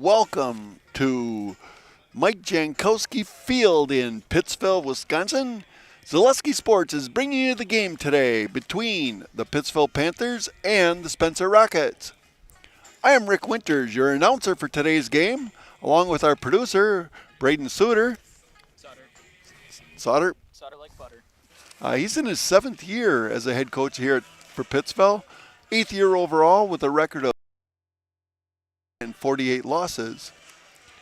Welcome to Mike Jankowski Field in Pittsville, Wisconsin. Zaleski Sports is bringing you the game today between the Pittsville Panthers and the Spencer Rockets. I am Rick Winters, your announcer for today's game, along with our producer, Braden Suter. Sauter. Sauter like butter. He's in his 7th year as a head coach here for Pittsville, 8th year overall with a record of 48 losses.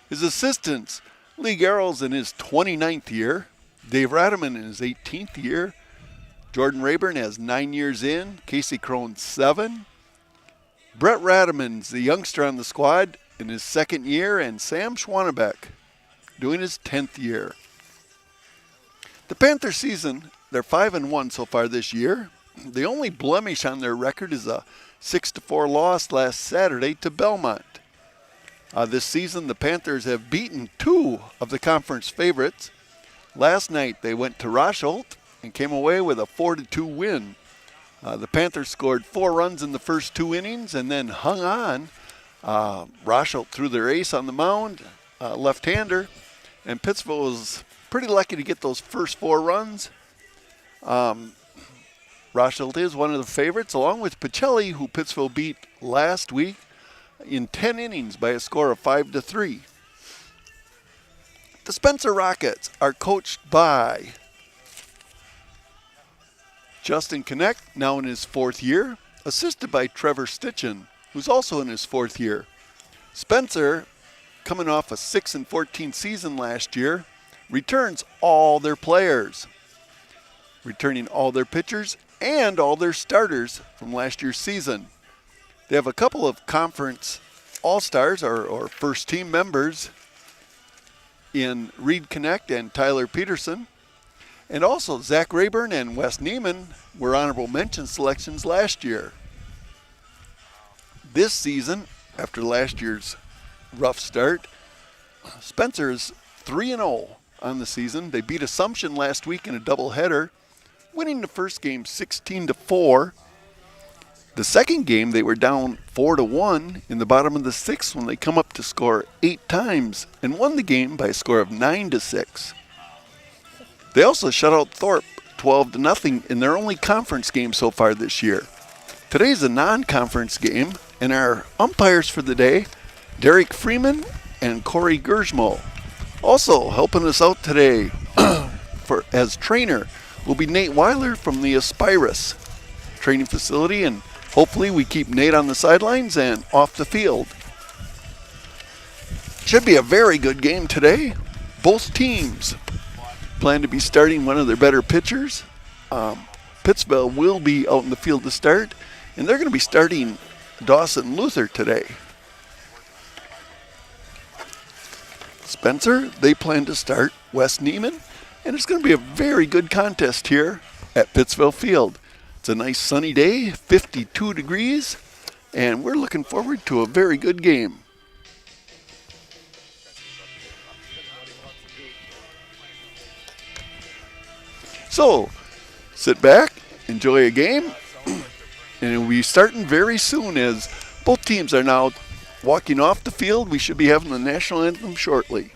His assistants, Lee Garrels in his 29th year, Dave Radaman in his 18th year, Jordan Rayburn has 9 years in, Casey Crone 7. Brett Radaman's the youngster on the squad in his 2nd year, and Sam Schwannebeck doing his 10th year. The Panther season, they're 5-1 so far this year. The only blemish on their record is a 6-4 loss last Saturday to Belmont. This season, the Panthers have beaten 2 of the conference favorites. Last night, they went to Rosholt and came away with a 4-2 win. The Panthers scored 4 runs in the first 2 innings and then hung on. Rosholt threw their ace on the mound, left-hander, and Pittsville was pretty lucky to get those first 4 runs. Rosholt is one of the favorites, along with Pacelli, who Pittsville beat last week in 10 innings by a score of 5-3. The Spencer Rockets are coached by Justin Connect, now in his 4th year, assisted by Trevor Stitchen, who's also in his 4th year. Spencer, coming off a 6-14 season last year, returns all their players, returning all their pitchers and all their starters from last year's season. They have a couple of conference all-stars or first-team members in Reed Connect and Tyler Peterson. And also Zach Rayburn and Wes Neiman were honorable mention selections last year. This season, after last year's rough start, Spencer is 3-0 on the season. They beat Assumption last week in a doubleheader, winning the first game 16-4. The second game, they were down 4-1 in the bottom of the 6th when they come up to score 8 times and won the game by a score of 9-6. They also shut out Thorpe 12-0 in their only conference game so far this year. Today's a non-conference game, and our umpires for the day, Derek Freeman and Corey Gersmo. Also helping us out today as trainer will be Nate Weiler from the Aspirus training facility, and hopefully we keep Nate on the sidelines and off the field. Should be a very good game today. Both teams plan to be starting one of their better pitchers. Pittsville will be out in the field to start, and they're going to be starting Dawson Luther today. Spencer, they plan to start Wes Neiman, and it's going to be a very good contest here at Pittsville Field. It's a nice sunny day, 52 degrees, and we're looking forward to a very good game. So, sit back, enjoy a game, and it'll be starting very soon as both teams are now walking off the field. We should be having the national anthem shortly.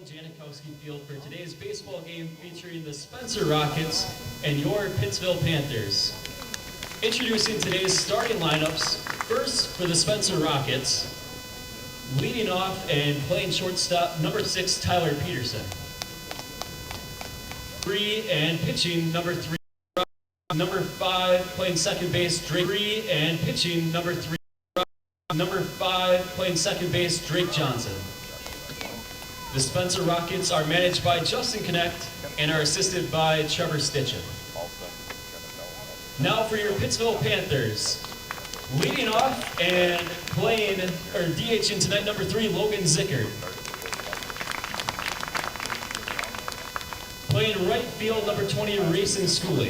Janikowski Field for today's baseball game featuring the Spencer Rockets and your Pittsville Panthers. Introducing today's starting lineups. First for the Spencer Rockets, leading off and playing shortstop, number 6, Tyler Peterson. Free and pitching, number 3, number 5, playing second base, Drake. Free and pitching, number 3, number 5, playing second base, Drake Johnson. The Spencer Rockets are managed by Justin Connect and are assisted by Trevor Stitchen. Now for your Pittsville Panthers. Leading off and playing, or DHing tonight, number 3, Logan Zickard. Playing right field, number 20, Racing Schooley.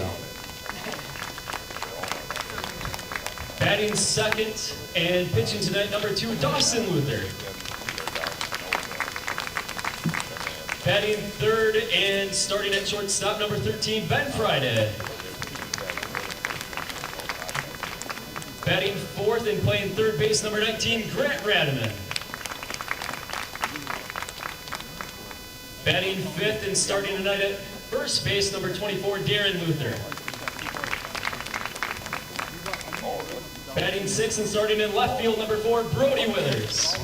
Batting second and pitching tonight, number 2, Dawson Luther. Batting third and starting at shortstop, number 13, Ben Friday. Batting fourth and playing third base, number 19, Grant Radaman. Batting fifth and starting tonight at first base, number 24, Darren Luther. Batting sixth and starting in left field, number 4, Brody Withers.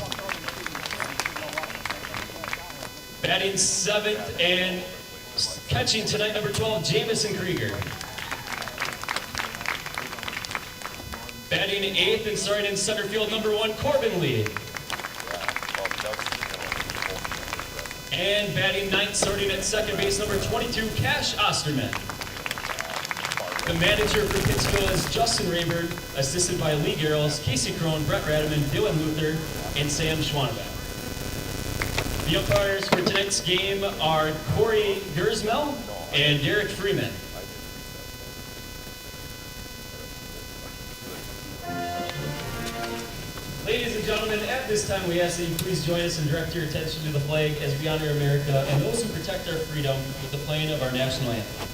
Batting seventh and catching tonight, number 12, Jamison Krieger. Batting eighth and starting in center field, number 1, Corbin Lee. And batting ninth, starting at second base, number 22, Cash Osterman. The manager for Pittsville is Justin Rayburn, assisted by Lee Garrels, Casey Crone, Brett Radaman, Dylan Luther, and Sam Schwanebeck. The umpires for tonight's game are Corey Gersmel and Derek Freeman. Ladies and gentlemen, at this time we ask that you please join us and direct your attention to the flag as we honor America and those who protect our freedom with the playing of our national anthem.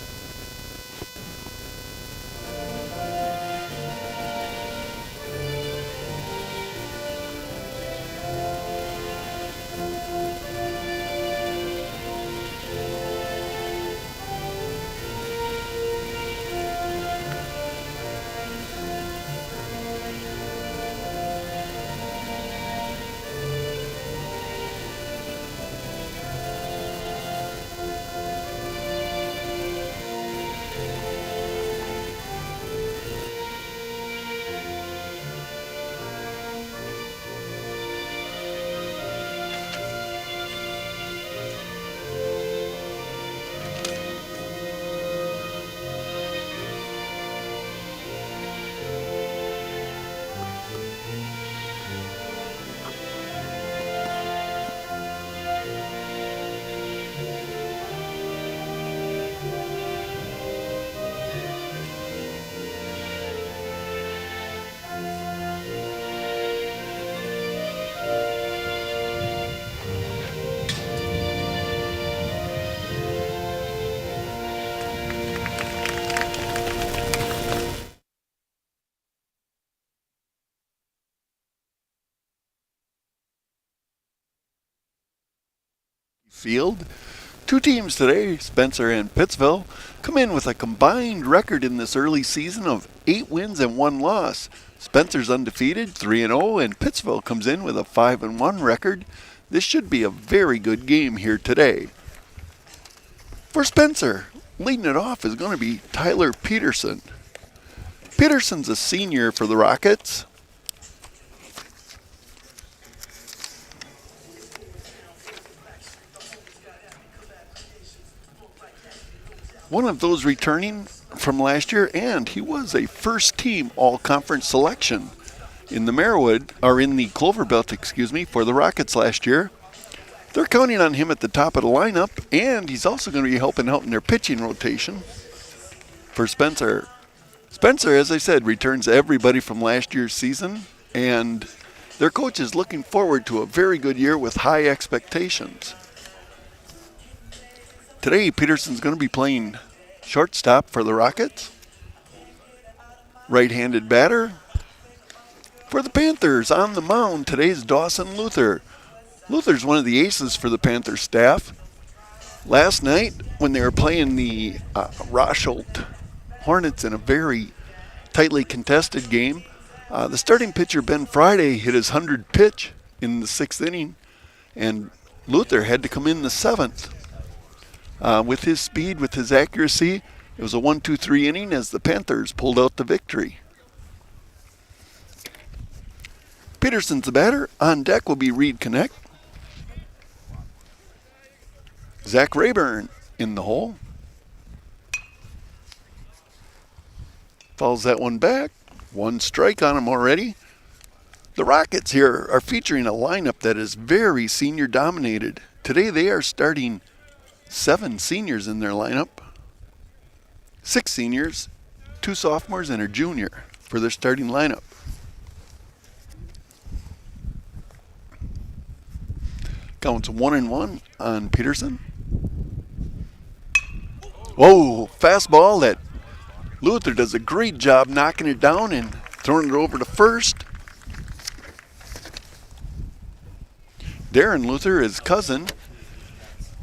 Field. Two teams today, Spencer and Pittsville, come in with a combined record in this early season of 8 wins and 1 loss. Spencer's undefeated, 3-0, and Pittsville comes in with a 5-1 record. This should be a very good game here today. For Spencer, leading it off is going to be Tyler Peterson. Peterson's a senior for the Rockets. One of those returning from last year, and he was a first-team all-conference selection in the Clover Belt, for the Rockets last year. They're counting on him at the top of the lineup, and he's also going to be helping out in their pitching rotation. For Spencer, as I said, returns everybody from last year's season, and their coach is looking forward to a very good year with high expectations. Today, Peterson's going to be playing shortstop for the Rockets. Right-handed batter. For the Panthers, on the mound, today's Dawson Luther. Luther's one of the aces for the Panther staff. Last night, when they were playing the Rosholt Hornets in a very tightly contested game, the starting pitcher, Ben Friday, hit his 100th pitch in the 6th inning, and Luther had to come in the 7th. With his speed, with his accuracy, it was a 1-2-3 inning as the Panthers pulled out the victory. Peterson's the batter. On deck will be Reed Connect. Zach Rayburn in the hole. Fouls that one back. 1 strike on him already. The Rockets here are featuring a lineup that is very senior dominated. Today they are starting 7 seniors in their lineup. 6 seniors, 2 sophomores, and a junior for their starting lineup. Counts 1-1 on Peterson. Whoa, fastball that Luther does a great job knocking it down and throwing it over to first. Darren Luther, his cousin,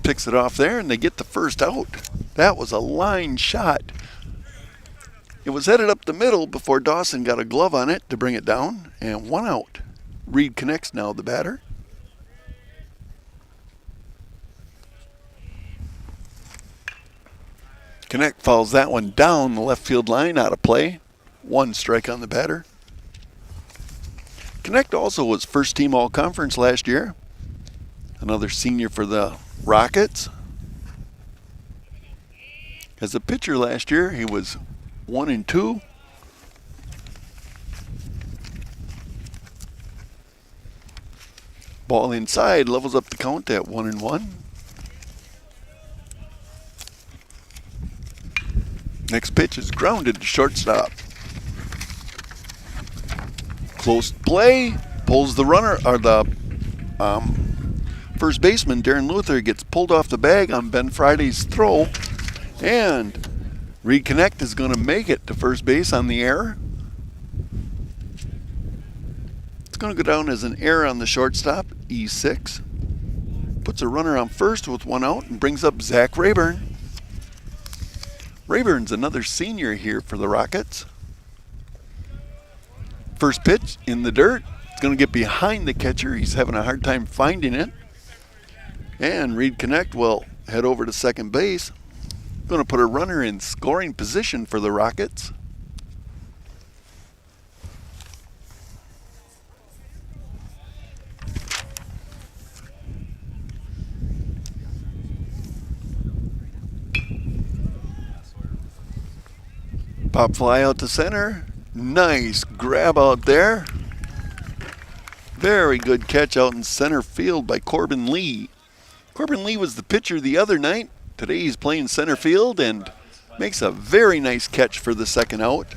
picks it off there and they get the first out. That was a line shot. It was headed up the middle before Dawson got a glove on it to bring it down, and 1 out. Reed Connects now the batter. Connect fouls that one down the left field line, out of play. 1 strike on the batter. Connect also was first team all-conference last year. Another senior for the Rockets. As a pitcher last year, he was 1-2. Ball inside, levels up the count at 1-1. Next pitch is grounded to shortstop. Close play, pulls the runner, or the first baseman, Darren Luther, gets pulled off the bag on Ben Friday's throw, and Reed Connect is going to make it to first base on the error. It's going to go down as an error on the shortstop, E6. Puts a runner on first with 1 out and brings up Zach Rayburn. Rayburn's another senior here for the Rockets. First pitch in the dirt. It's going to get behind the catcher. He's having a hard time finding it. And Reed Connect will head over to second base. Going to put a runner in scoring position for the Rockets. Pop fly out to center. Nice grab out there. Very good catch out in center field by Corbin Lee. Corbin Lee was the pitcher the other night. Today he's playing center field and makes a very nice catch for the second out.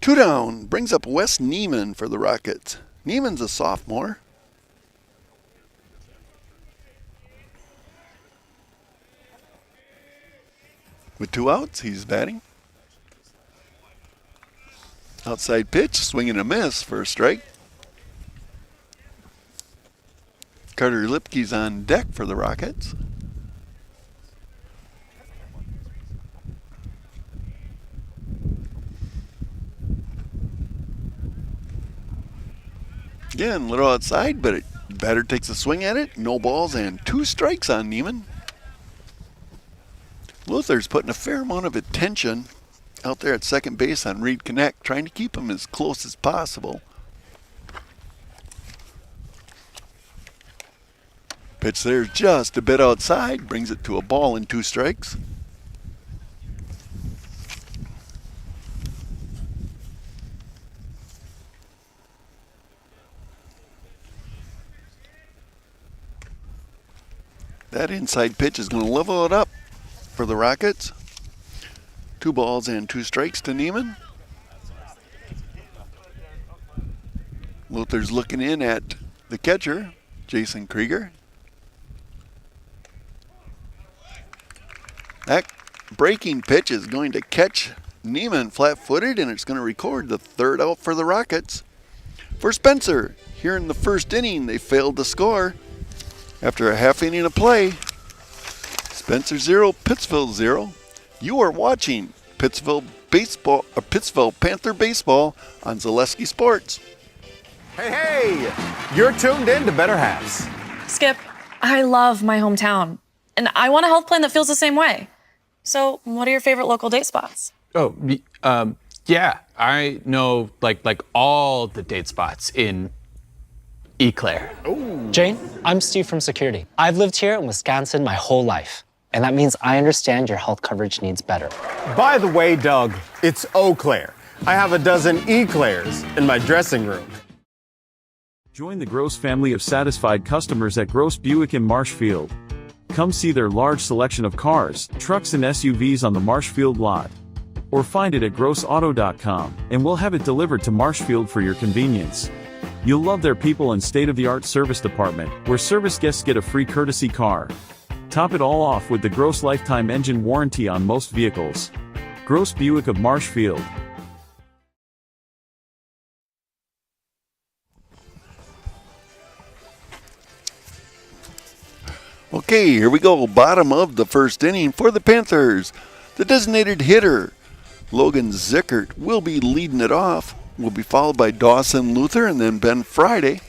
2 down, brings up Wes Neiman for the Rockets. Neiman's a sophomore. With 2 outs, he's batting. Outside pitch, swing and a miss for a strike. Carter Lipke's on deck for the Rockets. Again, little outside, but batter takes a swing at it. No balls and 2 strikes on Neiman. Luther's putting a fair amount of attention out there at second base on Reed Connect, trying to keep him as close as possible. Pitch there just a bit outside, brings it to a ball and 2 strikes. That inside pitch is going to level it up for the Rockets. 2 balls and 2 strikes to Neiman. Luther's looking in at the catcher, Jason Krieger. That breaking pitch is going to catch Neiman flat-footed, and it's going to record the 3rd out for the Rockets. For Spencer, Here in the first inning, they failed to score. After a half inning of play, Spencer 0, Pittsville 0. You are watching Pittsville Panther baseball on Zaleski Sports. Hey, you're tuned in to Better Halves. Skip, I love my hometown, and I want a health plan that feels the same way. So, what are your favorite local date spots? Oh, yeah, I know like all the date spots in Eau Claire. Jane, I'm Steve from security. I've lived here in Wisconsin my whole life, and that means I understand your health coverage needs better. By the way, Doug, it's Eau Claire. I have a dozen Eclairs in my dressing room. Join the Gross family of satisfied customers at Gross Buick in Marshfield. Come see their large selection of cars, trucks and SUVs on the Marshfield lot. Or find it at grossauto.com, and we'll have it delivered to Marshfield for your convenience. You'll love their people and state-of-the-art service department, where service guests get a free courtesy car. Top it all off with the Gross lifetime engine warranty on most vehicles. Gross Buick of Marshfield. Okay, here we go. Bottom of the first inning for the Panthers. The designated hitter, Logan Zickert, will be leading it off. Will be followed by Dawson Luther and then Ben Friday.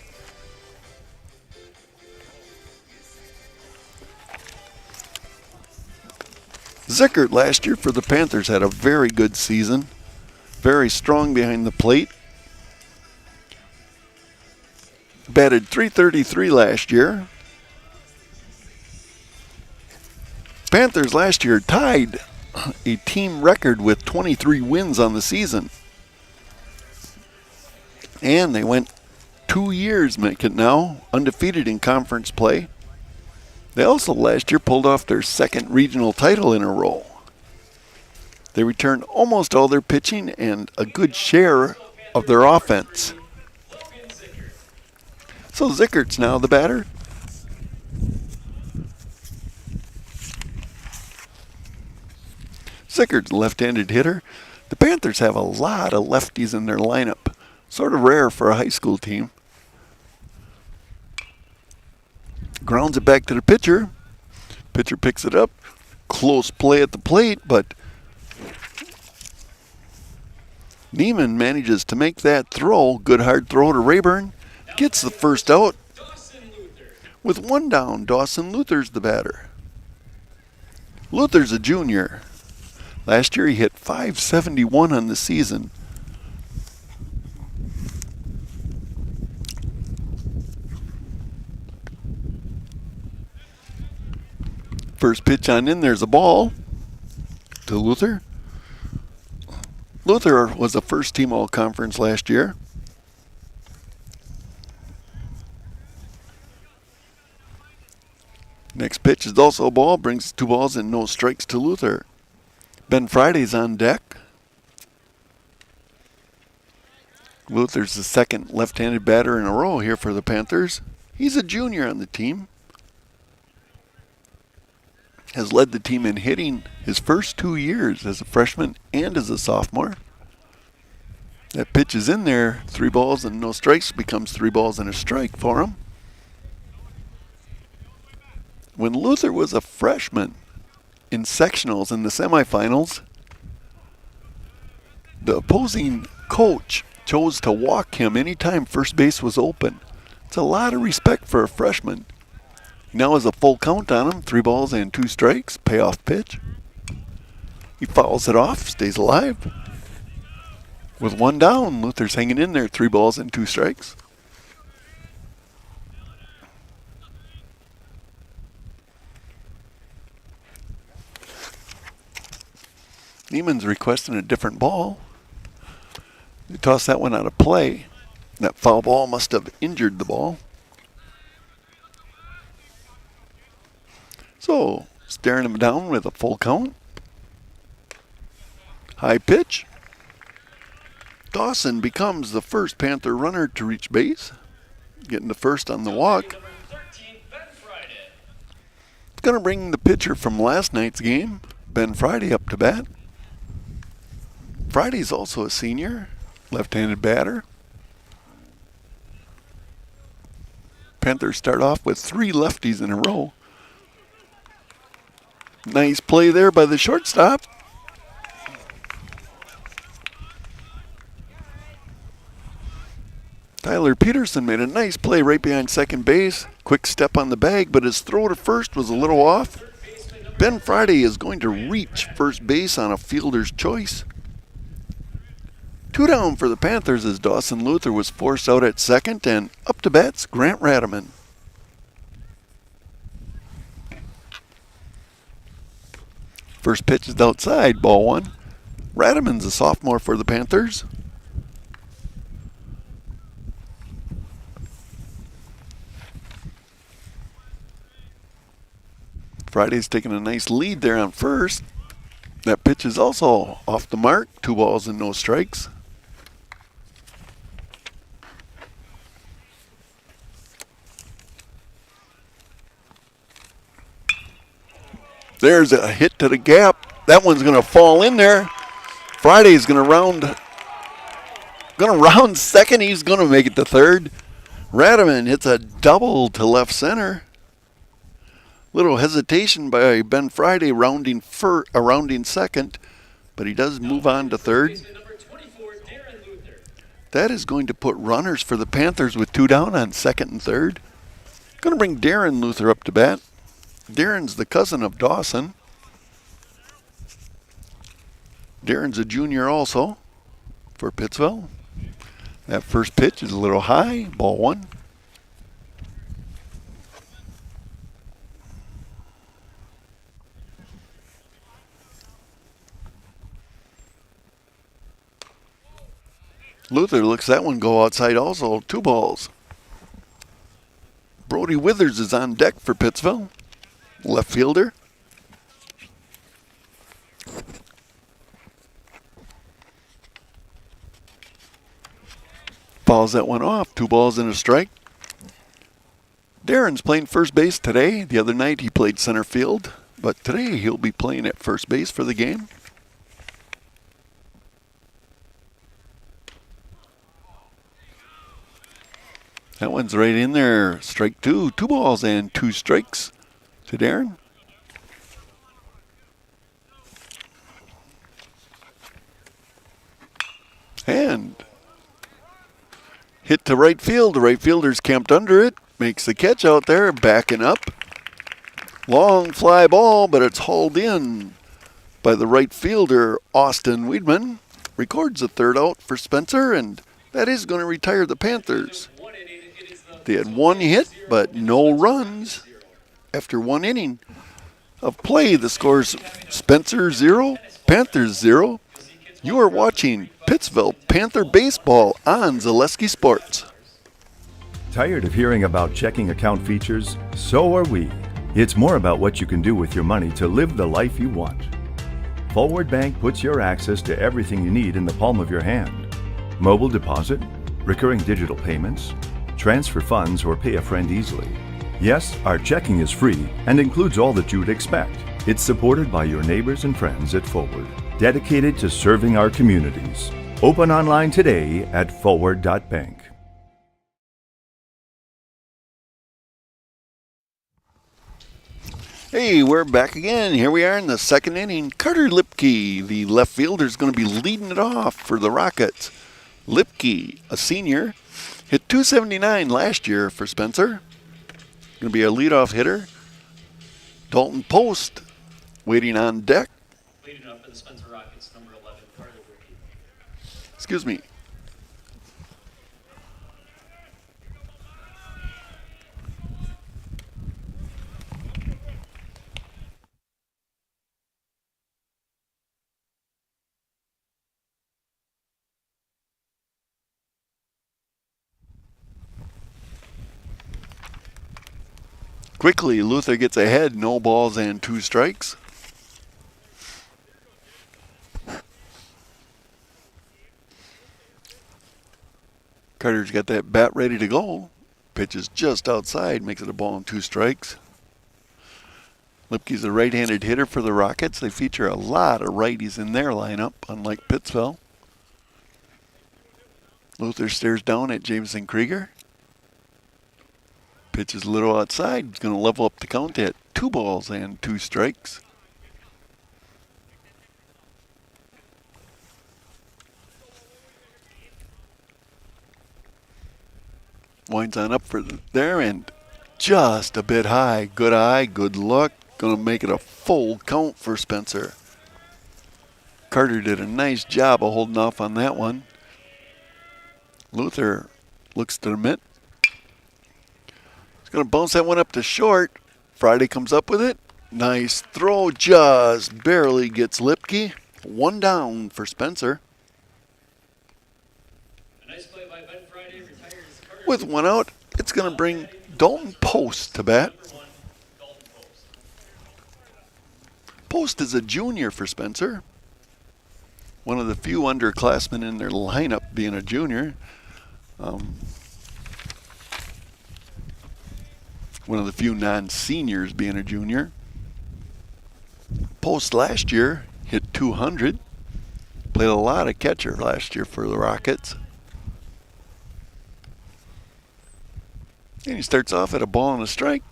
Zickert last year for the Panthers had a very good season. Very strong behind the plate. Batted .333 last year. Panthers last year tied a team record with 23 wins on the season. And they went 2 years, make it now, undefeated in conference play. They also last year pulled off their second regional title in a row. They returned almost all their pitching and a good share of their offense. So Zickert's now the batter. Zickert's a left-handed hitter. The Panthers have a lot of lefties in their lineup. Sort of rare for a high school team. Grounds it back to the pitcher. Pitcher picks it up. Close play at the plate, but Neiman manages to make that throw. Good hard throw to Rayburn. Gets the first out. With one down, Dawson Luther's the batter. Luther's a junior. Last year he hit .571 on the season. First pitch on in, there's a ball to Luther. Luther was a first-team All-Conference last year. Next pitch is also a ball, brings 2 balls and no strikes to Luther. Ben Friday's on deck. Luther's the second left-handed batter in a row here for the Panthers. He's a junior on the team. Has led the team in hitting his first 2 years as a freshman and as a sophomore. That pitch is in there. 3 balls and no strikes becomes 3 balls and a strike for him. When Luther was a freshman in sectionals in the semifinals, the opposing coach chose to walk him anytime first base was open. It's a lot of respect for a freshman. Now has a full count on him, 3 balls and 2 strikes, payoff pitch. He fouls it off, stays alive. With 1 down, Luther's hanging in there, 3 balls and 2 strikes. Neiman's requesting a different ball. They toss that one out of play. That foul ball must have injured the ball. So, staring him down with a full count. High pitch. Dawson becomes the first Panther runner to reach base. Getting the first on the walk. It's going to bring the pitcher from last night's game, Ben Friday, up to bat. Friday's also a senior, left-handed batter. Panthers start off with 3 lefties in a row. Nice play there by the shortstop. Tyler Peterson made a nice play right behind second base. Quick step on the bag, but his throw to first was a little off. Ben Friday is going to reach first base on a fielder's choice. 2 down for the Panthers as Dawson Luther was forced out at second, and up to bat's Grant Radaman. First pitch is outside, ball 1. Radaman's a sophomore for the Panthers. Friday's taking a nice lead there on first. That pitch is also off the mark. 2 balls and no strikes. There's a hit to the gap. That one's going to fall in there. Friday's going to round second. He's going to make it to third. Radaman hits a double to left center. Little hesitation by Ben Friday rounding second, but he does move on to third. That is going to put runners for the Panthers with 2 down on second and third. Going to bring Darren Luther up to bat. Darren's the cousin of Dawson. Darren's a junior also for Pittsville. That first pitch is a little high, ball 1. Luther looks that one go outside also. 2 balls. Brody Withers is on deck for Pittsville. Left fielder. Fouls that one off. 2 balls and a strike. Darren's playing first base today. The other night he played center field, but today he'll be playing at first base for the game. That one's right in there. Strike 2. 2 balls and 2 strikes to Darren. And hit to right field. The right fielder's camped under it. Makes the catch out there, backing up. Long fly ball, but it's hauled in by the right fielder, Austin Weidman. Records a 3rd out for Spencer, and that is going to retire the Panthers. They had 1 hit, but no runs. After 1 inning of play, the score's Spencer 0, Panthers 0. You are watching Pittsville Panther Baseball on Zaleski Sports. Tired of hearing about checking account features? So are we. It's more about what you can do with your money to live the life you want. Forward Bank puts your access to everything you need in the palm of your hand. Mobile deposit, recurring digital payments, transfer funds, or pay a friend easily. Yes, our checking is free and includes all that you would expect. It's supported by your neighbors and friends at Forward, dedicated to serving our communities. Open online today at forward.bank. Hey, we're back again. Here we are in the 2nd inning. Carter Lipke, the left fielder, is going to be leading it off for the Rockets. Lipke, a senior, hit .279 last year for Spencer. Going to be a leadoff hitter. Dalton Post waiting on deck. Leading up for the Spencer Rockets, number 11, Carter Lipke. Excuse me. Quickly, Luther gets ahead, no balls and 2 strikes. Carter's got that bat ready to go. Pitch is just outside, makes it a ball and 2 strikes. Lipke's a right-handed hitter for the Rockets. They feature a lot of righties in their lineup, unlike Pittsville. Luther stares down at Jameson Krieger. Pitch is a little outside. He's going to level up the count at 2 balls and 2 strikes. Winds on up for there and just a bit high. Good eye, good luck. Going to make it a full count for Spencer. Carter did a nice job of holding off on that one. Luther looks to the mitt. He's going to bounce that one up to short. Friday comes up with it. Nice throw, just barely gets Lipke. 1 down for Spencer. A nice play by Ben Friday, retires Carter. With 1 out, it's going to bring Dalton Post to bat. Post is a junior for Spencer. One of the few underclassmen in their lineup being a junior. One of the few non-seniors being a junior. Post last year hit 200. Played a lot of catcher last year for the Rockets. And he starts off at a ball and a strike.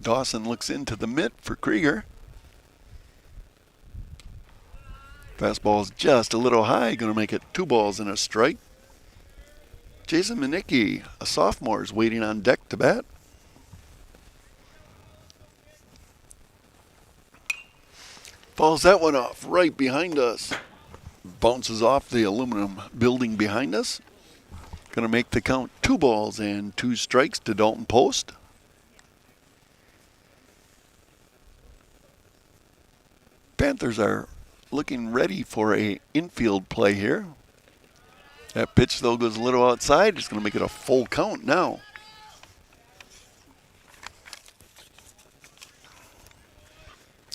Dawson looks into the mitt for Krieger. Fastball's just a little high, going to make it 2 balls and a strike. Jason Manicki, a sophomore, is waiting on deck to bat. Fouls that one off right behind us. Bounces off the aluminum building behind us. Going to make the count 2 balls and 2 strikes to Dalton Post. Panthers are looking ready for a infield play here. That pitch though goes a little outside. It's going to make it a full count now.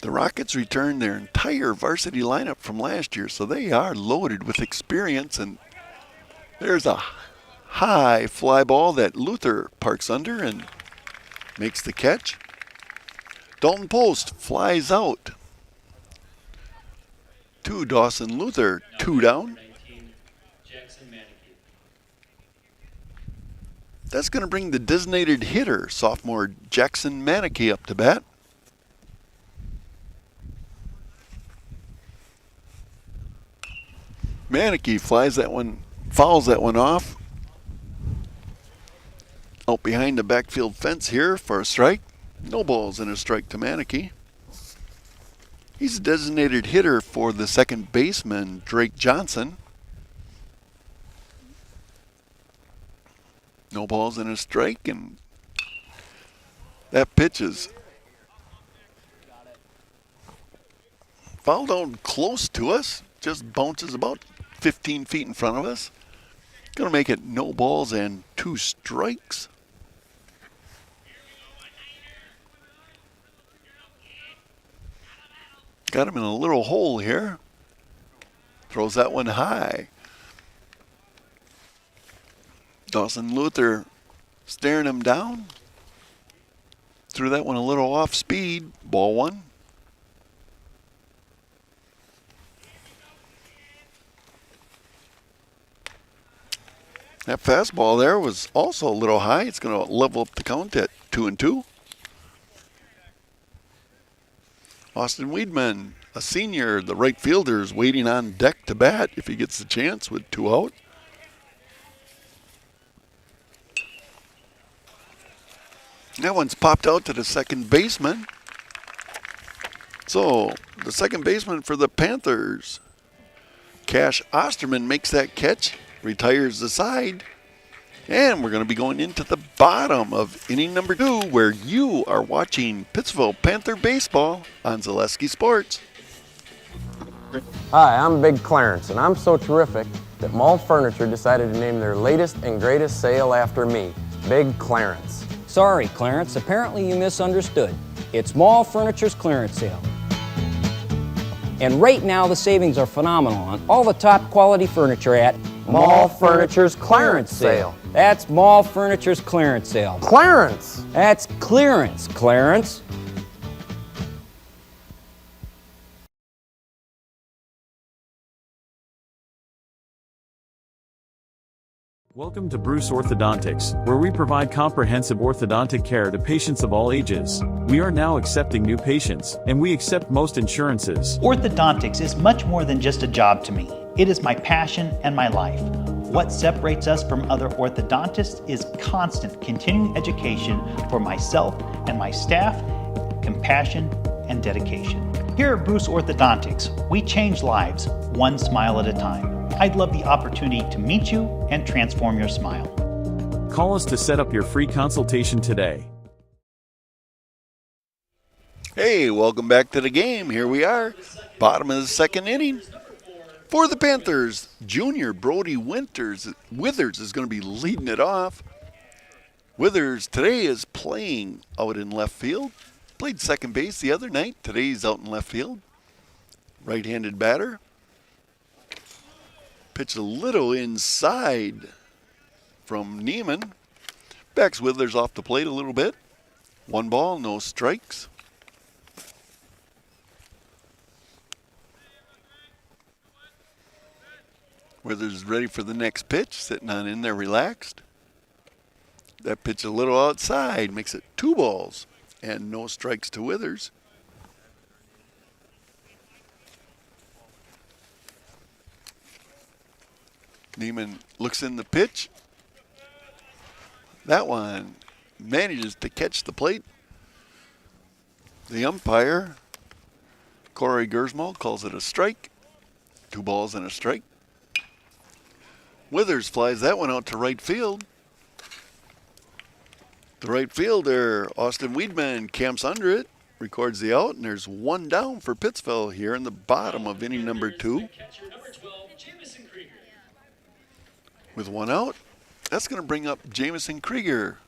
The Rockets returned their entire varsity lineup from last year, so they are loaded with experience. And there's a high fly ball that Luther parks under and makes the catch. Dalton Post flies out to Dawson Luther, 2 down. That's going to bring the designated hitter, sophomore Jackson Manicky, up to bat. Manicky fouls that one off. Out behind the backfield fence here for a strike. No balls and a strike to Manicky. He's a designated hitter for the second baseman, Drake Johnson. No balls and a strike, and that pitch is fouled down close to us. Just bounces about 15 feet in front of us. Going to make it no balls and 2 strikes. Got him in a little hole here. Throws that one high. Dawson Luther staring him down. Threw that one a little off speed. Ball 1. That fastball there was also a little high. It's going to level up the count at 2-2. Austin Weedman, a senior, the right fielder, is waiting on deck to bat if he gets the chance with 2 out. That one's popped out to the second baseman. So the second baseman for the Panthers, Cash Osterman, makes that catch, retires the side, and we're going to be going into the bottom of inning number 2, where you are watching Pittsville Panther baseball on Zaleski Sports. Hi, I'm Big Clarence, and I'm so terrific that Mall Furniture decided to name their latest and greatest sale after me, Big Clarence. Sorry, Clarence, apparently you misunderstood. It's Mall Furniture's clearance sale. And right now the savings are phenomenal on all the top quality furniture at Mall Furniture's clearance sale. That's Mall Furniture's clearance sale. Clarence! That's clearance, Clarence. Welcome to Bruce Orthodontics, where we provide comprehensive orthodontic care to patients of all ages. We are now accepting new patients, and we accept most insurances. Orthodontics is much more than just a job to me. It is my passion and my life. What separates us from other orthodontists is constant continuing education for myself and my staff, compassion, and dedication. Here at Bruce Orthodontics, we change lives one smile at a time. I'd love the opportunity to meet you and transform your smile. Call us to set up your free consultation today. Hey, welcome back to the game. Here we are, bottom of the second inning. For the Panthers, junior Brody Withers is going to be leading it off. Withers today is playing out in left field. Played second base the other night. Today he's out in left field. Right-handed batter. Pitch a little inside from Neiman. Backs Withers off the plate a little bit. 1 ball, no strikes. Withers ready for the next pitch, sitting on in there relaxed. That pitch a little outside, makes it 2 balls and no strikes to Withers. Neiman looks in the pitch. That one manages to catch the plate. The umpire, Corey Gersmal, calls it a strike. 2 balls and a strike. Withers flies that one out to right field. The right fielder, Austin Weedman, camps under it, records the out, and there's 1 down for Pittsville here in the bottom of inning number 2. With 1 out, that's going to bring up Jamison Krieger,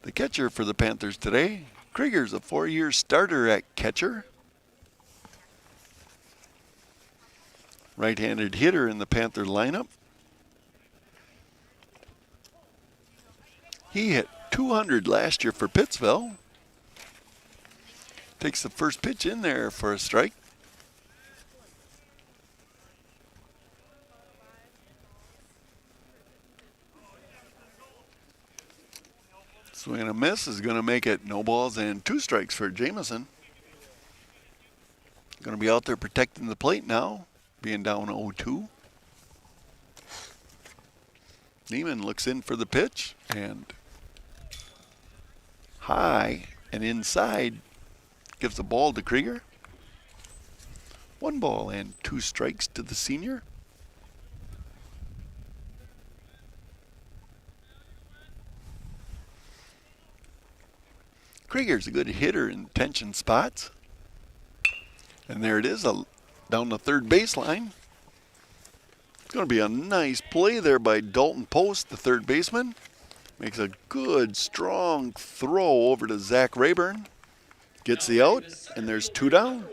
the catcher for the Panthers today. Krieger's a 4-year starter at catcher. Right-handed hitter in the Panther lineup. He hit 200 last year for Pittsville. Takes the first pitch in there for a strike. Swing and a miss is going to make it no balls and 2 strikes for Jamison. Going to be out there protecting the plate now, being down 0-2. Neiman looks in for the pitch, and high and inside gives the ball to Krieger. 1 ball and 2 strikes to the senior. Krieger's a good hitter in tension spots. And there it is, down the third baseline. It's going to be a nice play there by Dalton Post, the third baseman. Makes a good, strong throw over to Zach Rayburn. Gets the out, and there's 2 down.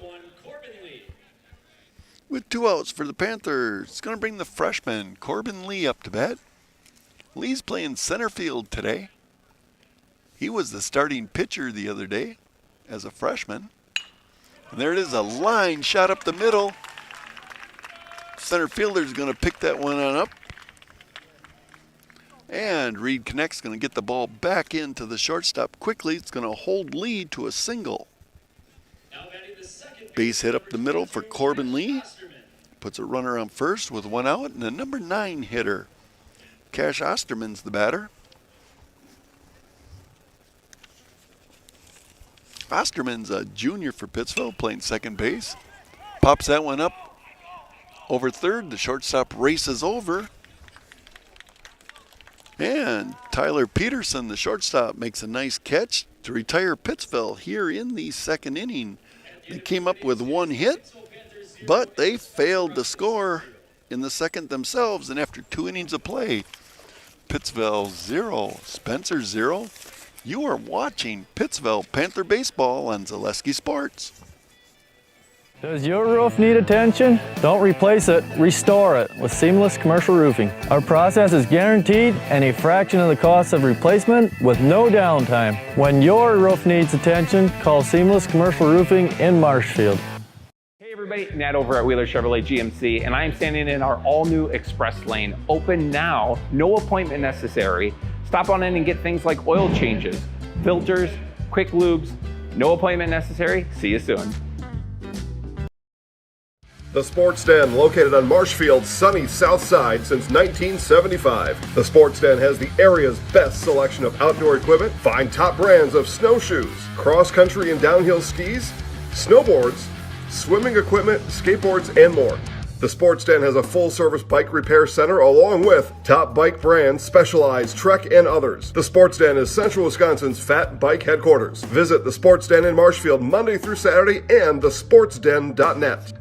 With 2 outs for the Panthers, it's going to bring the freshman, Corbin Lee, up to bat. Lee's playing center field today. He was the starting pitcher the other day as a freshman. And there it is, a line shot up the middle. Center fielder's going to pick that one on up. And Reed Connect's going to get the ball back into the shortstop quickly. It's going to hold Lee to a single. Base hit up the middle for Corbin Lee. Puts a runner on first with 1 out, and the number 9 hitter, Cash Osterman's the batter. Osterman's a junior for Pittsville, playing second base. Pops that one up over third. The shortstop races over. And Tyler Peterson, the shortstop, makes a nice catch to retire Pittsville here in the second inning. They came up with 1 hit, but they failed to score in the second themselves. And after 2 innings of play, Pittsville 0, Spencer 0. You are watching Pittsville Panther Baseball on Zaleski Sports. Does your roof need attention? Don't replace it, restore it with Seamless Commercial Roofing. Our process is guaranteed and a fraction of the cost of replacement with no downtime. When your roof needs attention, call Seamless Commercial Roofing in Marshfield. Hey everybody. everybody, Nat over at Wheeler Chevrolet GMC, and I am standing in our all-new express lane. Open now, no appointment necessary. Stop on in and get things like oil changes, filters, quick lubes. No appointment necessary. See you soon. The Sports Den, located on Marshfield's sunny south side since 1975. The Sports Den has the area's best selection of outdoor equipment. Find top brands of snowshoes, cross-country and downhill skis, snowboards, swimming equipment, skateboards, and more. The Sports Den has a full-service bike repair center along with top bike brands, Specialized, Trek, and others. The Sports Den is Central Wisconsin's fat bike headquarters. Visit the Sports Den in Marshfield Monday through Saturday and thesportsden.net.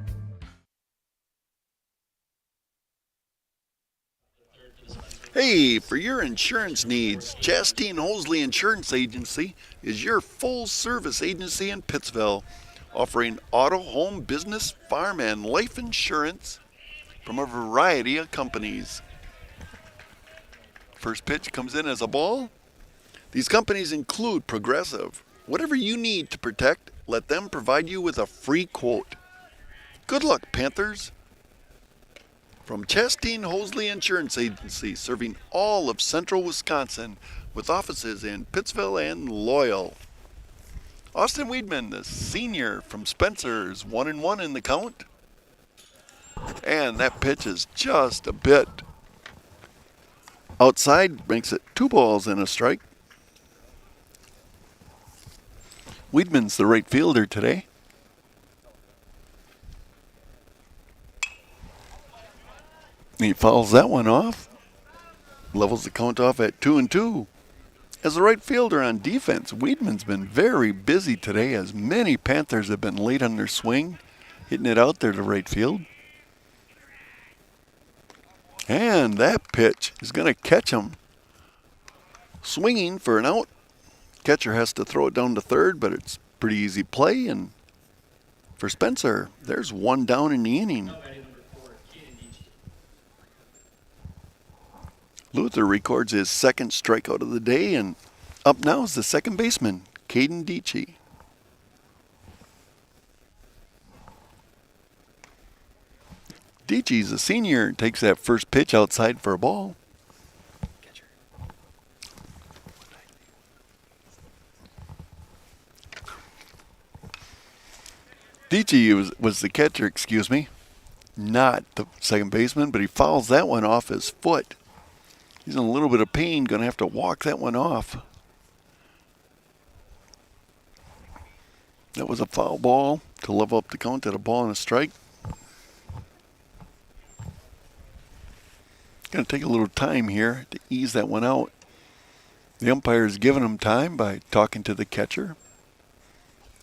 Hey, for your insurance needs, Chastine Hosley Insurance Agency is your full-service agency in Pittsville, offering auto, home, business, farm, and life insurance from a variety of companies. First pitch comes in as a ball. These companies include Progressive. Whatever you need to protect, let them provide you with a free quote. Good luck, Panthers. From Chastine Hosley Insurance Agency, serving all of central Wisconsin with offices in Pittsville and Loyal. Austin Weedman, the senior from Spencer, is 1-1 in the count. And that pitch is just a bit outside, makes it 2 balls and a strike. Weedman's the right fielder today. He fouls that one off, levels the count off at 2-2. As a right fielder on defense, Weedman's been very busy today as many Panthers have been late on their swing, hitting it out there to right field. And that pitch is going to catch him swinging for an out. Catcher has to throw it down to third, but it's pretty easy play. And for Spencer, there's 1 down in the inning. Luther records his second strikeout of the day, and up now is the second baseman, Caden Dietschy. Dietschy's a senior and takes that first pitch outside for a ball. Dietschy was the catcher, not the second baseman, but he fouls that one off his foot. He's in a little bit of pain, going to have to walk that one off. That was a foul ball to level up the count at a ball and a strike. Going to take a little time here to ease that one out. The umpire is giving him time by talking to the catcher.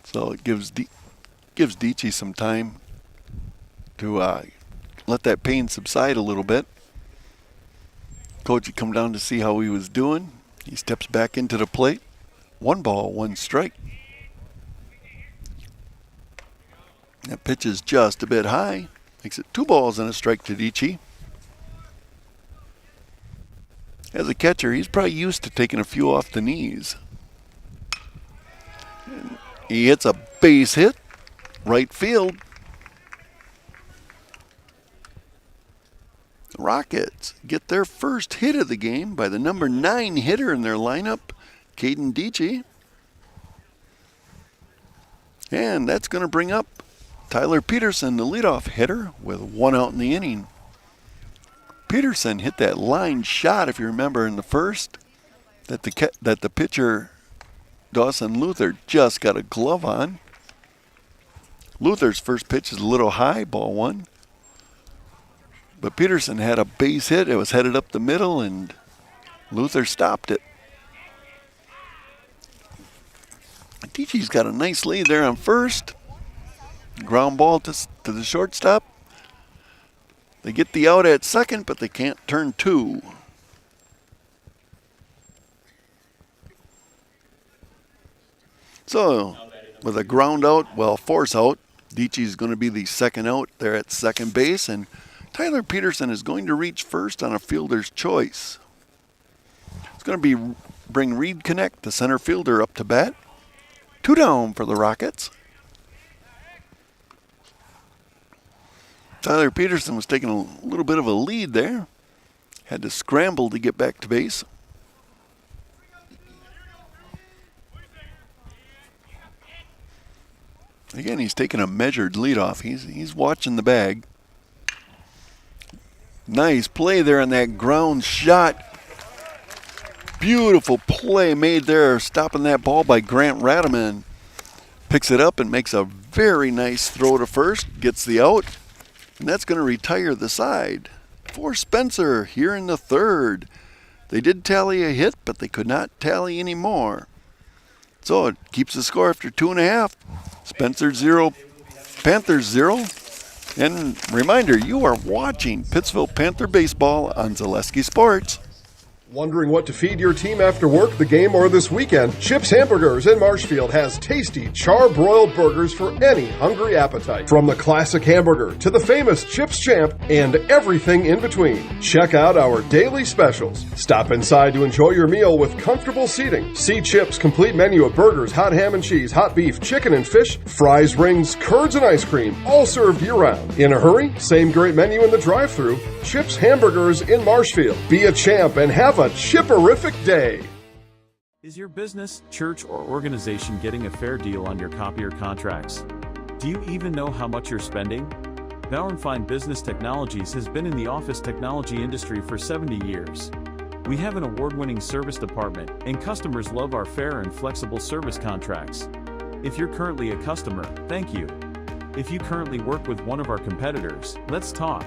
So it gives Dietschy some time to let that pain subside a little bit. Coach had come down to see how he was doing. He steps back into the plate. 1 ball, 1 strike. That pitch is just a bit high. Makes it 2 balls and a strike to Dietschy. As a catcher, he's probably used to taking a few off the knees. And he hits a base hit, right field. The Rockets get their first hit of the game by the number 9 hitter in their lineup, Caden Dietschy. And that's going to bring up Tyler Peterson, the leadoff hitter, with 1 out in the inning. Peterson hit that line shot, if you remember, in the first, that the pitcher, Dawson Luther, just got a glove on. Luther's first pitch is a little high, ball 1. But Peterson had a base hit. It was headed up the middle, and Luther stopped it. Dietschy's got a nice lead there on first. Ground ball to the shortstop. They get the out at second, but they can't turn 2. So, with a ground out, force out, Dietschy's going to be the second out there at second base, and Tyler Peterson is going to reach first on a fielder's choice. It's going to bring Reed Connect, the center fielder, up to bat. 2 down for the Rockets. Tyler Peterson was taking a little bit of a lead there. Had to scramble to get back to base. Again, he's taking a measured leadoff. He's watching the bag. Nice play there on that ground shot. Beautiful play made there, stopping that ball by Grant Radaman. Picks it up and makes a very nice throw to first. Gets the out. And that's going to retire the side for Spencer here in the third. They did tally a hit, but they could not tally any more. So it keeps the score after 2.5. Spencer 0, Panthers 0. And reminder, you are watching Pittsville Panther baseball on Zaleski Sports. Wondering what to feed your team after work, the game, or this weekend? Chips Hamburgers in Marshfield has tasty char-broiled burgers for any hungry appetite. From the classic hamburger to the famous Chips Champ and everything in between. Check out our daily specials. Stop inside to enjoy your meal with comfortable seating. See Chips' complete menu of burgers, hot ham and cheese, hot beef, chicken and fish, fries, rings, curds, and ice cream, all served year-round. In a hurry? Same great menu in the drive-thru. Chips Hamburgers in Marshfield. Be a champ and have a chipperific day. Is your business, church, or organization getting a fair deal on your copier contracts? Do you even know how much you're spending? Bauer & Fine Business Technologies has been in the office technology industry for 70 years. We have an award-winning service department, and customers love our fair and flexible service contracts. If you're currently a customer, thank you. If you currently work with one of our competitors, let's talk.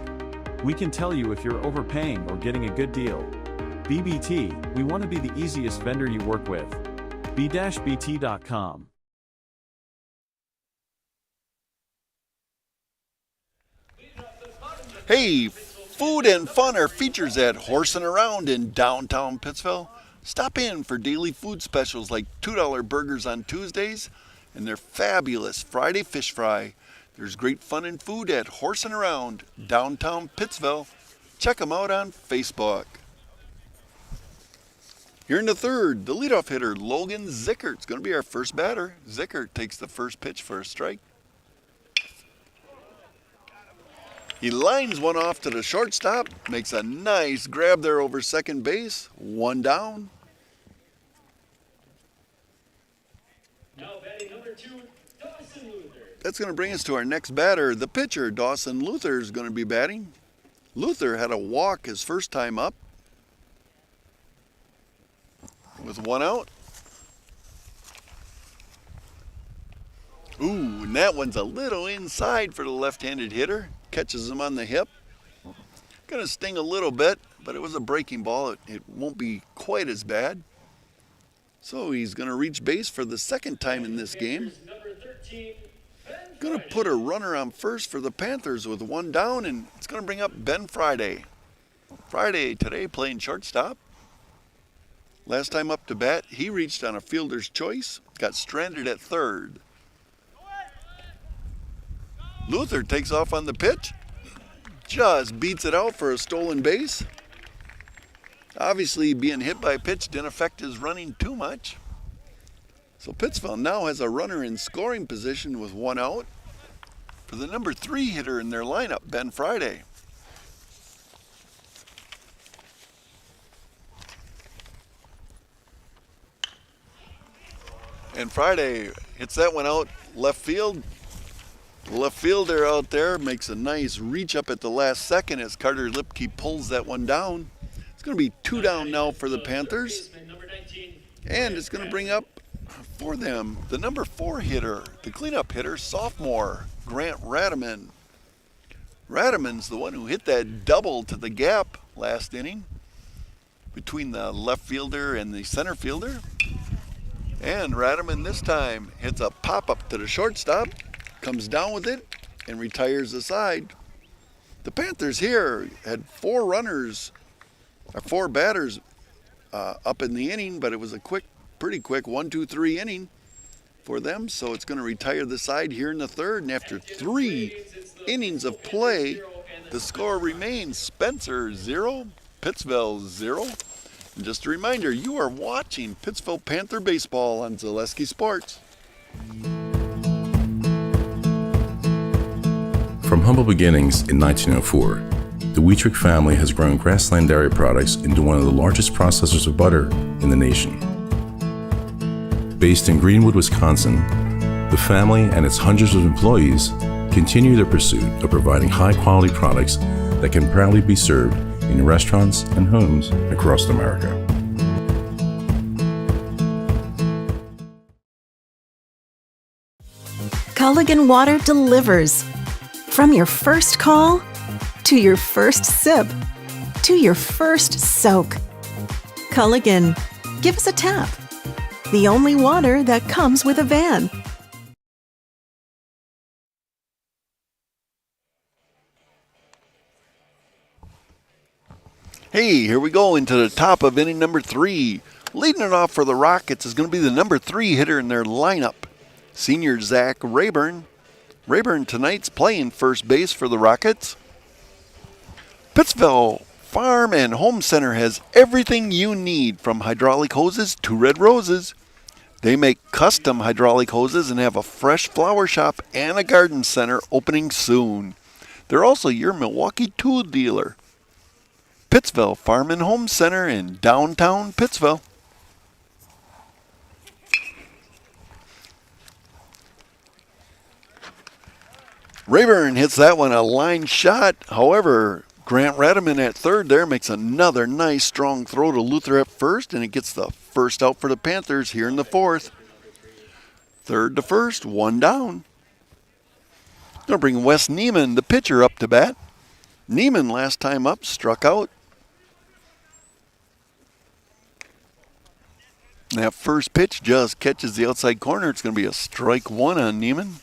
We can tell you if you're overpaying or getting a good deal. BBT, we want to be the easiest vendor you work with. b-bt.com. Hey, food and fun are features at Horsin' Around in downtown Pittsville. Stop in for daily food specials like $2 burgers on Tuesdays and their fabulous Friday fish fry. There's great fun and food at Horsin' Around, downtown Pittsville. Check them out on Facebook. Here in the third, the leadoff hitter, Logan Zickert's going to be our first batter. Zickert takes the first pitch for a strike. He lines one off to the shortstop, makes a nice grab there over second base. One down. Now batting number 2, Dawson Luther. That's going to bring us to our next batter. The pitcher, Dawson Luther, is going to be batting. Luther had a walk his first time up. With one out. Ooh, and that one's a little inside for the left-handed hitter. Catches him on the hip. Gonna sting a little bit, but it was a breaking ball. It won't be quite as bad. So he's gonna reach base for the second time in this game. Gonna put a runner on first for the Panthers with one down, and it's gonna bring up Ben Friday. Friday today playing shortstop. Last time up to bat, he reached on a fielder's choice, got stranded at third. Luther takes off on the pitch, just beats it out for a stolen base. Obviously, being hit by a pitch didn't affect his running too much. So Pittsville now has a runner in scoring position with one out for the number 3 hitter in their lineup, Ben Friday. And Friday hits that one out left field. The left fielder out there makes a nice reach up at the last second as Carter Lipke pulls that one down. It's going to be 2 down now for the Panthers. And it's going to bring up for them the number 4 hitter, the cleanup hitter, sophomore, Grant Radaman. Radaman's the one who hit that double to the gap last inning between the left fielder and the center fielder. And Radaman this time hits a pop-up to the shortstop, comes down with it, and retires the side. The Panthers here had 4 batters up in the inning, but it was a pretty quick 1-2-3 inning for them. So it's going to retire the side here in the third. And after 3 innings of play, the score remains Spencer 0, Pittsville 0. And just a reminder, you are watching Pittsville Panther baseball on Zaleski Sports. From humble beginnings in 1904, the Wheatrick family has grown Grassland Dairy Products into one of the largest processors of butter in the nation. Based in Greenwood, Wisconsin, the family and its hundreds of employees continue their pursuit of providing high-quality products that can proudly be served in restaurants and homes across America. Culligan Water delivers. From your first call, to your first sip, to your first soak. Culligan, give us a tap. The only water that comes with a van. Hey, here we go into the top of inning number 3. Leading it off for the Rockets is going to be the number 3 hitter in their lineup, senior Zach Rayburn. Rayburn tonight's playing first base for the Rockets. Pittsville Farm and Home Center has everything you need, from hydraulic hoses to red roses. They make custom hydraulic hoses and have a fresh flower shop and a garden center opening soon. They're also your Milwaukee tool dealer. Pittsville Farm and Home Center in downtown Pittsville. Rayburn hits that one a line shot. However, Grant Radaman at third there makes another nice strong throw to Luther at first, and it gets the first out for the Panthers here in the 4th. Third to first, one down. They'll bring Wes Neiman, the pitcher, up to bat. Neiman last time up struck out. That first pitch just catches the outside corner. It's going to be a strike one on Neiman.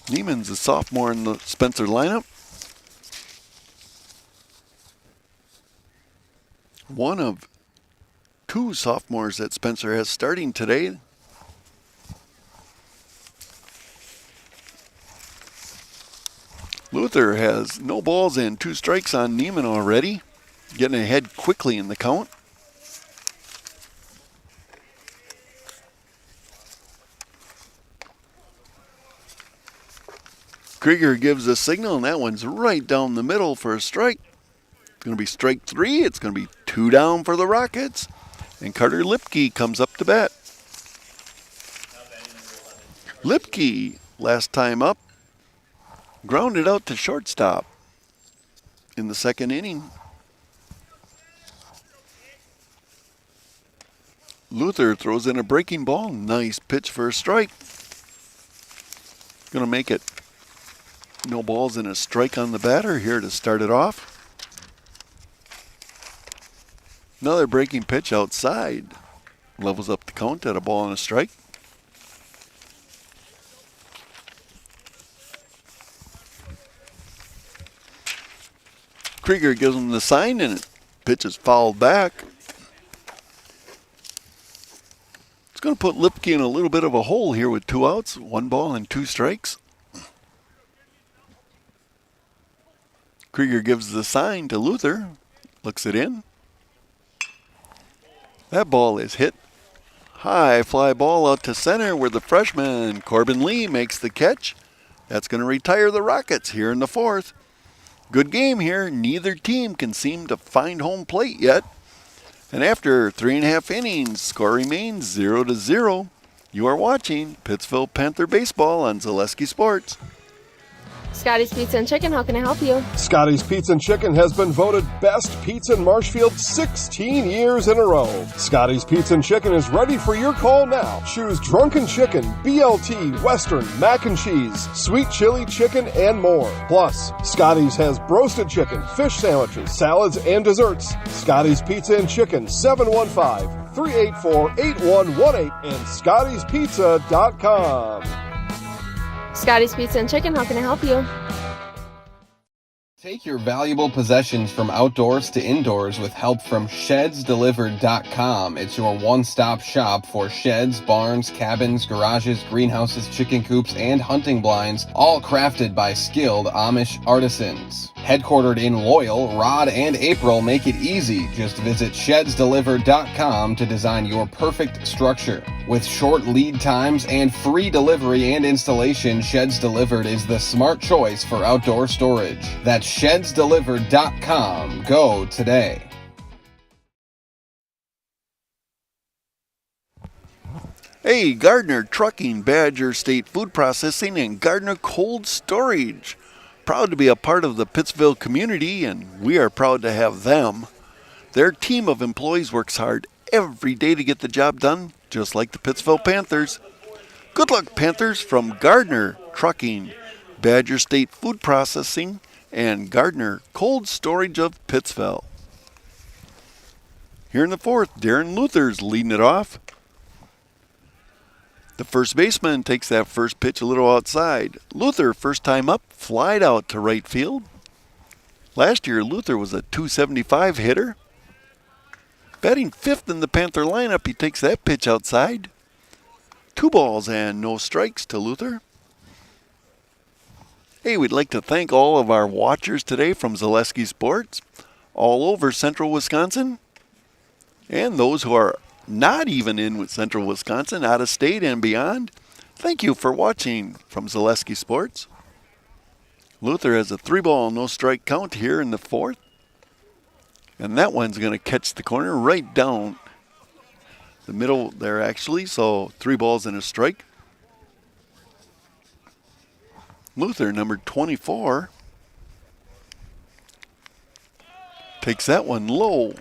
Neiman's a sophomore in the Spencer lineup. One of 2 sophomores that Spencer has starting today. Luther has no balls and 2 strikes on Neiman already, getting ahead quickly in the count. Krieger gives a signal, and that one's right down the middle for a strike. It's going to be strike 3. It's going to be 2 down for the Rockets. And Carter Lipke comes up to bat. Lipke, last time up, grounded out to shortstop in the 2nd inning. Luther throws in a breaking ball. Nice pitch for a strike. Going to make it no balls and a strike on the batter here to start it off. Another breaking pitch outside. Levels up the count at a ball and a strike. Krieger gives him the sign, and it pitch is fouled back. It's going to put Lipke in a little bit of a hole here with 2 outs, 1 ball and 2 strikes. Krieger gives the sign to Luther, looks it in. That ball is hit. High fly ball out to center where the freshman Corbin Lee makes the catch. That's going to retire the Rockets here in the 4th. Good game here. Neither team can seem to find home plate yet. And after 3.5 innings, score remains 0-0. You are watching Pittsville Panther Baseball on Zaleski Sports. Scotty's Pizza and Chicken, how can I help you? Scotty's Pizza and Chicken has been voted best pizza in Marshfield 16 years in a row. Scotty's Pizza and Chicken is ready for your call now. Choose drunken chicken, BLT, Western, mac and cheese, sweet chili chicken, and more. Plus, Scotty's has broasted chicken, fish sandwiches, salads, and desserts. Scotty's Pizza and Chicken, 715-384-8118 and scottyspizza.com. Scotty's Pizza and Chicken, how can I help you? Take your valuable possessions from outdoors to indoors with help from ShedsDelivered.com. It's your one-stop shop for sheds, barns, cabins, garages, greenhouses, chicken coops, and hunting blinds, all crafted by skilled Amish artisans. Headquartered in Loyal, Rod and April make it easy. Just visit ShedsDelivered.com to design your perfect structure. With short lead times and free delivery and installation, Sheds Delivered is the smart choice for outdoor storage. That's shedsdelivered.com. Go today. Hey, Gardner Trucking, Badger State Food Processing, and Gardner Cold Storage. Proud to be a part of the Pittsville community, and we are proud to have them. Their team of employees works hard every day to get the job done, just like the Pittsville Panthers. Good luck, Panthers, from Gardner Trucking, Badger State Food Processing, and Gardner Cold Storage of Pittsville. Here in the fourth, Darren Luther's leading it off. The first baseman takes that first pitch a little outside. Luther, first time up, flied out to right field. Last year, Luther was a .275 hitter. Batting fifth in the Panther lineup, he takes that pitch outside. 2 balls and no strikes to Luther. Hey, we'd like to thank all of our watchers today from Zaleski Sports, all over central Wisconsin, and those who are not even in central Wisconsin, out of state and beyond. Thank you for watching from Zaleski Sports. Luther has a 3-ball, no strike count here in the fourth. And that one's going to catch the corner right down the middle there, actually. So 3 balls and a strike. Luther, number 24, takes that one low.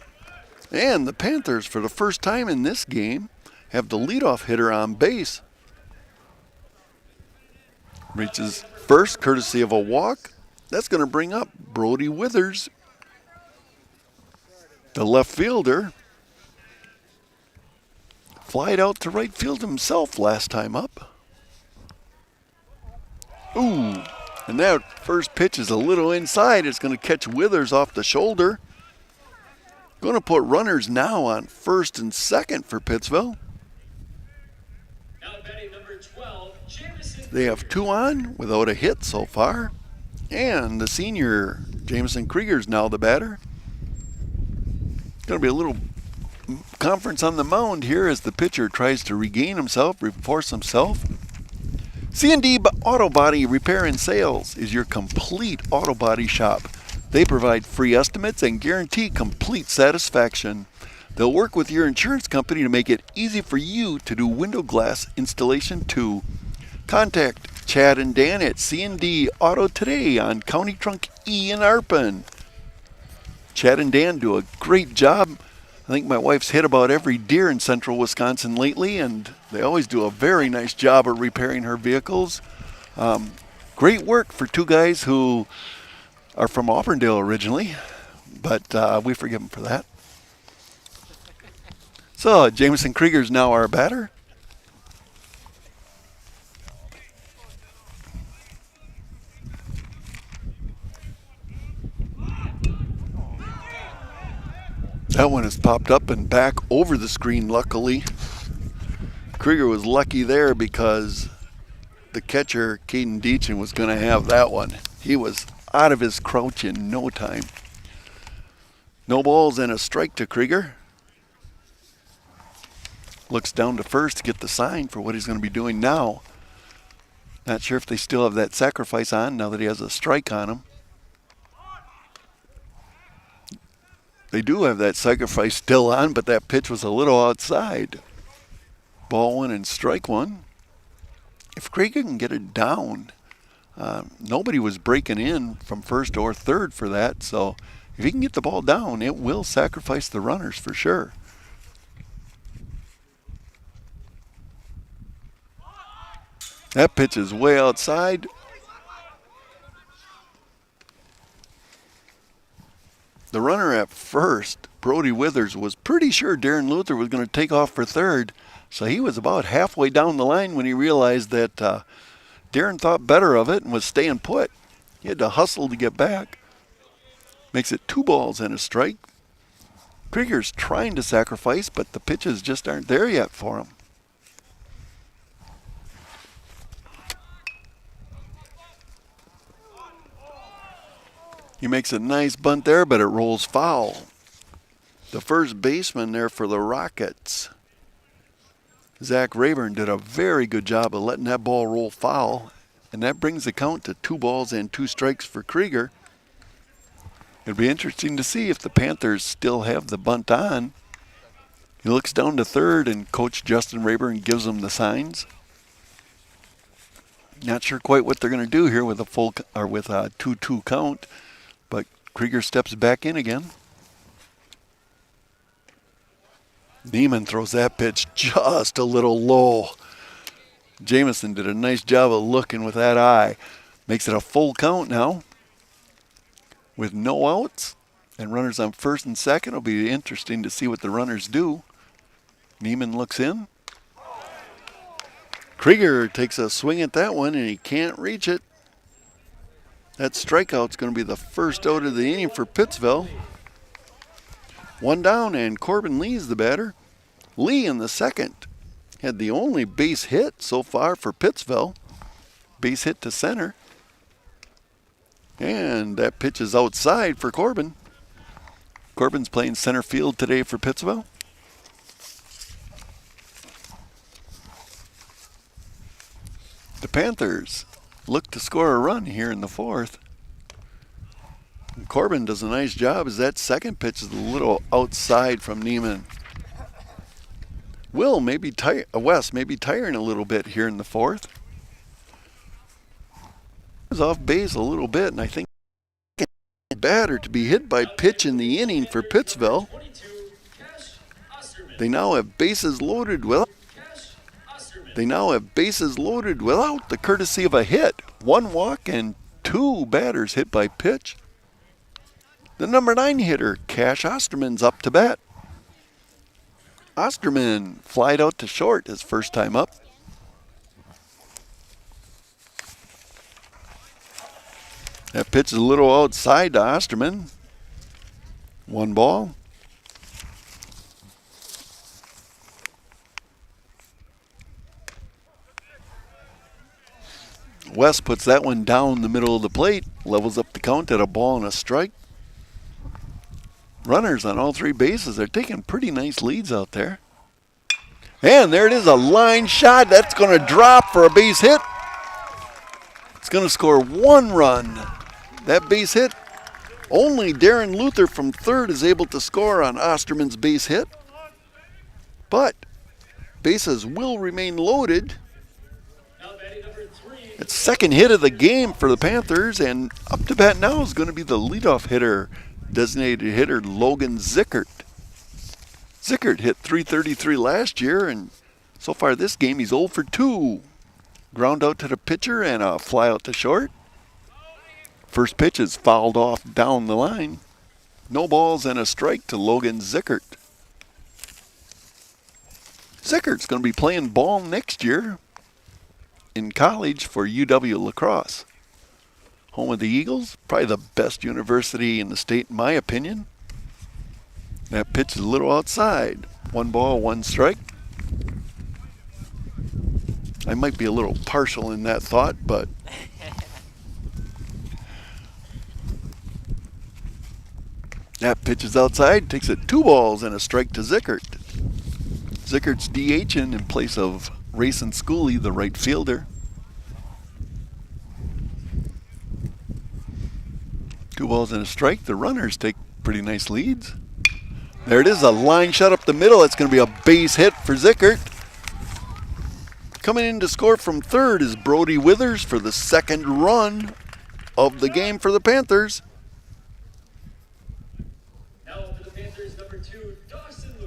And the Panthers, for the first time in this game, have the leadoff hitter on base. Reaches first, courtesy of a walk. That's going to bring up Brody Withers, the left fielder. Flied out to right field himself last time up. Ooh, and that first pitch is a little inside. It's going to catch Withers off the shoulder. Going to put runners now on first and second for Pittsville. Now batting number 12, Jamison. They have 2 on without a hit so far. And the senior, Jamison Krieger's now the batter. Going to be a little conference on the mound here as the pitcher tries to regain himself, reinforce himself. C&D Auto Body Repair and Sales is your complete auto body shop. They provide free estimates and guarantee complete satisfaction. They'll work with your insurance company to make it easy for you to do window glass installation too. Contact Chad and Dan at C&D Auto today on County Trunk E in Arpin. Chad and Dan do a great job. I think my wife's hit about every deer in central Wisconsin lately, and they always do a very nice job of repairing her vehicles. Great work for 2 guys who are from Auburndale originally, but we forgive them for that. So Jamison Krieger's now our batter. That one has popped up and back over the screen, luckily. Krieger was lucky there because the catcher, Caden Deachin, was going to have that one. He was out of his crouch in no time. No balls and a strike to Krieger. Looks down to first to get the sign for what he's going to be doing now. Not sure if they still have that sacrifice on now that he has a strike on him. They do have that sacrifice still on, but that pitch was a little outside. Ball 1 and strike 1. If Krieger can get it down, nobody was breaking in from first or third for that, so if he can get the ball down, it will sacrifice the runners for sure. That pitch is way outside. The runner at first, Brody Withers, was pretty sure Darren Luther was going to take off for third, so he was about halfway down the line when he realized that Darren thought better of it and was staying put. He had to hustle to get back. Makes it 2 balls and a strike. Krieger's trying to sacrifice, but the pitches just aren't there yet for him. He makes a nice bunt there, but it rolls foul. The first baseman there for the Rockets, Zach Rayburn did a very good job of letting that ball roll foul, and that brings the count to 2 balls and 2 strikes for Krieger. It'll be interesting to see if the Panthers still have the bunt on. He looks down to third, and Coach Justin Rayburn gives him the signs. Not sure quite what they're going to do here with a 2-2 count, but Krieger steps back in again. Neiman throws that pitch just a little low. Jamison did a nice job of looking with that eye. Makes it a full count now. With no outs and runners on first and second, it'll be interesting to see what the runners do. Neiman looks in. Krieger takes a swing at that one, and he can't reach it. That strikeout's going to be the first out of the inning for Pittsville. 1 down, and Corbin Lee's the batter. Lee in the second had the only base hit so far for Pittsville. Base hit to center. And that pitch is outside for Corbin. Corbin's playing center field today for Pittsville. The Panthers look to score a run here in the 4th. And Corbin does a nice job as that second pitch is a little outside from Neiman. Wes may be tiring a little bit here in the 4th. He's off base a little bit, and I think batter to be hit by pitch in the inning for Pittsville. They now have bases loaded without the courtesy of a hit. 1 walk and 2 batters hit by pitch. The number 9 hitter, Cash Osterman's up to bat. Osterman flied out to short his first time up. That pitch is a little outside to Osterman. 1 ball. West puts that one down the middle of the plate, levels up the count at a ball and a strike. Runners on all 3 bases. They're taking pretty nice leads out there. And there it is, a line shot. That's going to drop for a base hit. It's going to score 1 run. That base hit, only Darren Luther from third is able to score on Osterman's base hit. But bases will remain loaded. It's second hit of the game for the Panthers, and up to bat now is going to be the leadoff hitter, designated hitter Logan Zickert. Zickert hit .333 last year, and so far this game he's 0 for 2. Ground out to the pitcher and a fly out to short. First pitch is fouled off down the line. No balls and a strike to Logan Zickert. Zickert's going to be playing ball next year in college for UW La Crosse. Home of the Eagles, probably the best university in the state in my opinion. That pitch is a little outside. 1 ball, 1 strike. I might be a little partial in that thought, but that pitch is outside, takes it 2 balls and a strike to Zickert. Zickert's DHing in place of Rayson Schooley, the right fielder. 2 balls and a strike. The runners take pretty nice leads. There it is, a line shot up the middle. It's going to be a base hit for Zickert. Coming in to score from third is Brody Withers for the 2nd run of the game for the Panthers.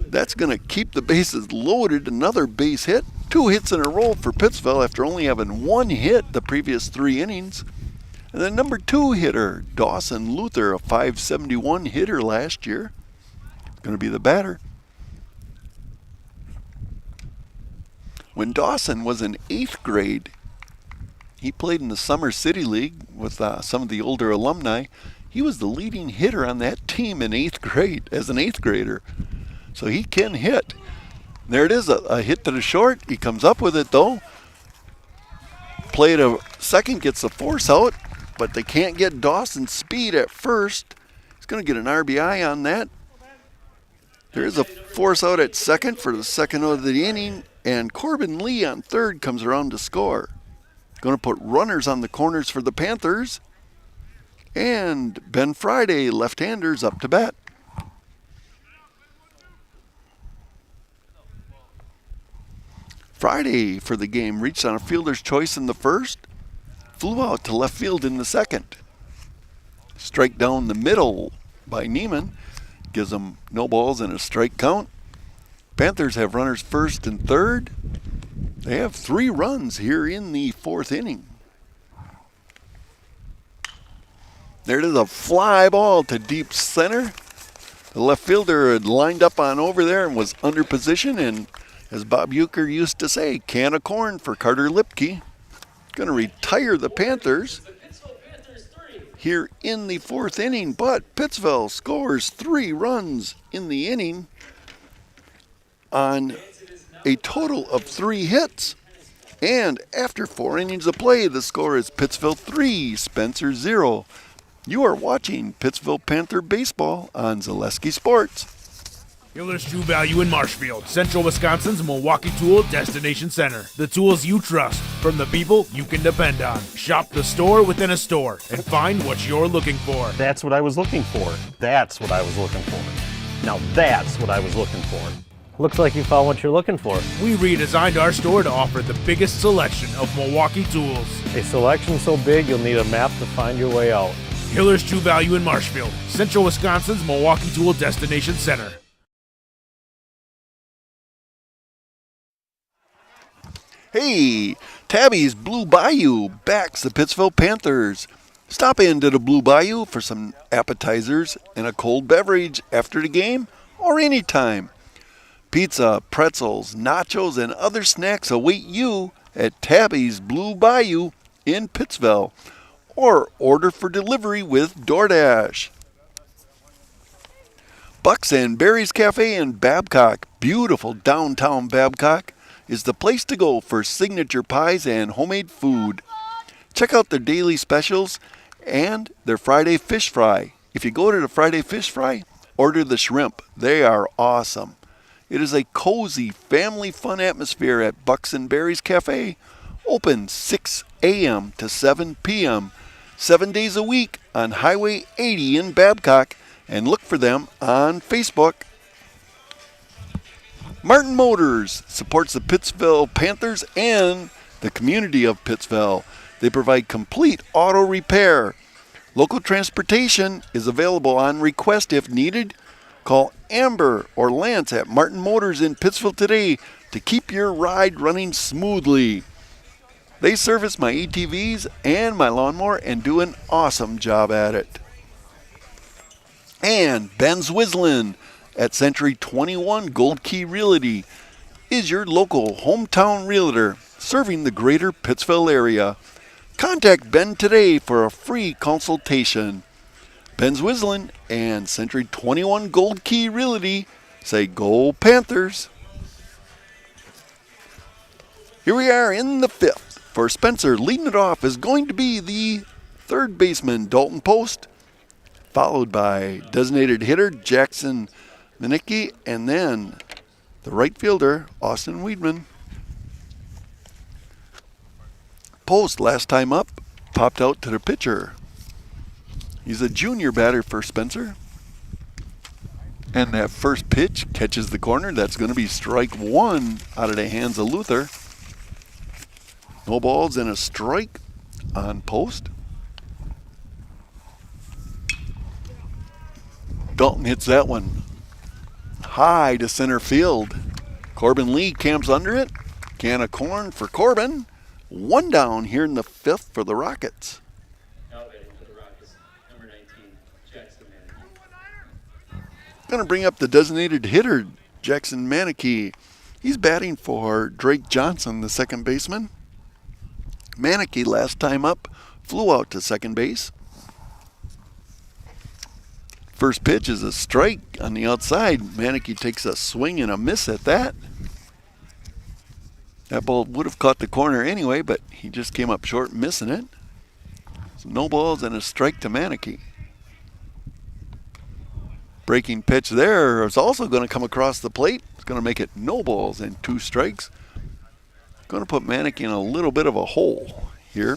That's going to keep the bases loaded. Another base hit. 2 hits in a row for Pittsville after only having 1 hit the previous 3 innings. And then number 2 hitter, Dawson Luther, a .571 hitter last year. Going to be the batter. When Dawson was in 8th grade, he played in the Summer City League with some of the older alumni. He was the leading hitter on that team in 8th grade as an 8th grader. So he can hit. There it is, a hit to the short. He comes up with it though. Play to second, gets the force out, but they can't get Dawson's speed at first. He's going to get an RBI on that. There's a force out at second for the second out of the inning, and Corbin Lee on third comes around to score. Going to put runners on the corners for the Panthers. And Ben Friday, left-handers, up to bat. Friday for the game reached on a fielder's choice in the first, flew out to left field in the second. Strike down the middle by Neiman gives them no balls and a strike count. Panthers have runners first and third. They have 3 runs here in the 4th inning. There it is, a fly ball to deep center. The left fielder had lined up on over there and was under position, and as Bob Uecker used to say, can of corn for Carter Lipke. Going to retire the Panthers here in the 4th inning, but Pittsville scores 3 runs in the inning on a total of 3 hits. And after 4 innings of play, the score is Pittsville 3, Spencer 0. You are watching Pittsville Panther baseball on Zaleski Sports. Hiller's True Value in Marshfield, Central Wisconsin's Milwaukee Tool Destination Center. The tools you trust from the people you can depend on. Shop the store within a store and find what you're looking for. That's what I was looking for. That's what I was looking for. Now that's what I was looking for. Looks like you found what you're looking for. We redesigned our store to offer the biggest selection of Milwaukee tools. A selection so big you'll need a map to find your way out. Hiller's True Value in Marshfield, Central Wisconsin's Milwaukee Tool Destination Center. Hey, Tabby's Blue Bayou backs the Pittsville Panthers. Stop into the Blue Bayou for some appetizers and a cold beverage after the game or anytime. Pizza, pretzels, nachos, and other snacks await you at Tabby's Blue Bayou in Pittsville, or order for delivery with DoorDash. Bucks and Berries Cafe in Babcock, beautiful downtown Babcock, is the place to go for signature pies and homemade food. Check out their daily specials and their Friday fish fry. If you go to the Friday fish fry, order the shrimp. They are awesome. It is a cozy, family fun atmosphere at Bucks and Berries Cafe, open 6 a.m. to 7 p.m., 7 days a week on Highway 80 in Babcock, and look for them on Facebook. Martin Motors supports the Pittsville Panthers and the community of Pittsville. They provide complete auto repair. Local transportation is available on request if needed. Call Amber or Lance at Martin Motors in Pittsville today to keep your ride running smoothly. They service my ATVs and my lawnmower and do an awesome job at it. And Ben Zwislin at Century 21 Gold Key Realty is your local hometown realtor serving the greater Pittsville area. Contact Ben today for a free consultation. Ben Zwislin and Century 21 Gold Key Realty say Go Panthers. Here we are in the 5th. For Spencer, leading it off is going to be the third baseman, Dalton Post, followed by designated hitter Jackson Manicki, and then the right fielder, Austin Weedman. Post, last time up, popped out to the pitcher. He's a junior batter for Spencer. And that first pitch catches the corner. That's going to be strike 1 out of the hands of Luther. No balls and a strike on Post. Dalton hits that one high to center field. Corbin Lee camps under it. Can of corn for Corbin. 1 down here in the 5th for the Rockets. Going to bring up the designated hitter, Jackson Manicki. He's batting for Drake Johnson, the second baseman. Manicki, last time up, flew out to second base. First pitch is a strike on the outside. Manicki takes a swing and a miss at that. That ball would have caught the corner anyway, but he just came up short, missing it. So no balls and a strike to Manicki. Breaking pitch there is also going to come across the plate. It's going to make it no balls and 2 strikes. Going to put Manick in a little bit of a hole here.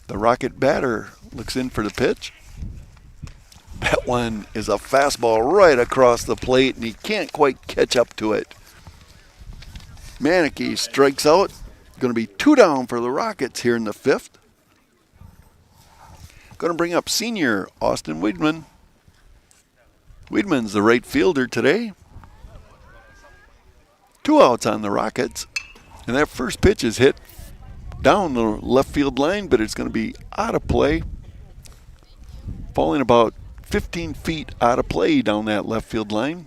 The Rocket batter looks in for the pitch. That one is a fastball right across the plate, and he can't quite catch up to it. Manick strikes out. Going to be 2 down for the Rockets here in the 5th. Going to bring up senior Austin Wiedemann. Wiedemann's the right fielder today. 2 outs on the Rockets. And that first pitch is hit down the left field line, but it's going to be out of play. Falling about 15 feet out of play down that left field line.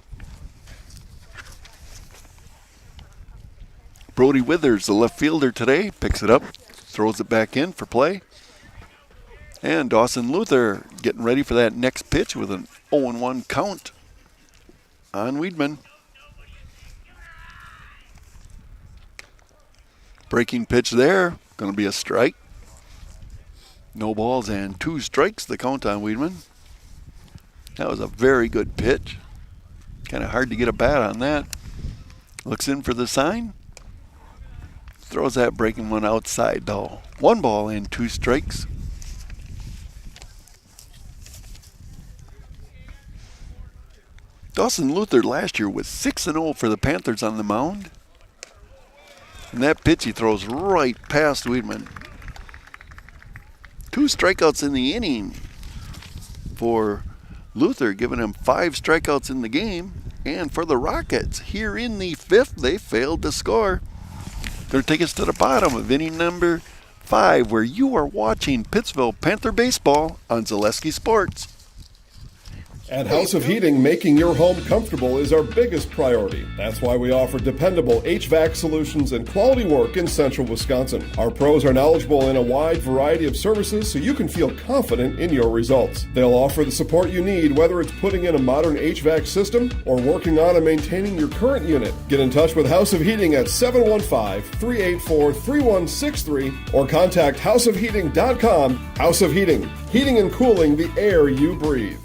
Brody Withers, the left fielder today, picks it up, throws it back in for play. And Dawson Luther getting ready for that next pitch with an 0-1 count on Wiedemann. Breaking pitch there, going to be a strike. No balls and 2 strikes, the count on Wiedemann. That was a very good pitch. Kind of hard to get a bat on that. Looks in for the sign. Throws that breaking one outside though. 1 ball and 2 strikes. Dawson Luther last year was 6-0 for the Panthers on the mound. And that pitch he throws right past Wiedemann. 2 strikeouts in the inning for Luther, giving him 5 strikeouts in the game. And for the Rockets, here in the 5th, they failed to score. Going to take us to the bottom of inning number 5, where you are watching Pittsville Panther baseball on Zaleski Sports. At House of Heating, making your home comfortable is our biggest priority. That's why we offer dependable HVAC solutions and quality work in central Wisconsin. Our pros are knowledgeable in a wide variety of services so you can feel confident in your results. They'll offer the support you need, whether it's putting in a modern HVAC system or working on and maintaining your current unit. Get in touch with House of Heating at 715-384-3163 or contact houseofheating.com. House of Heating, heating and cooling the air you breathe.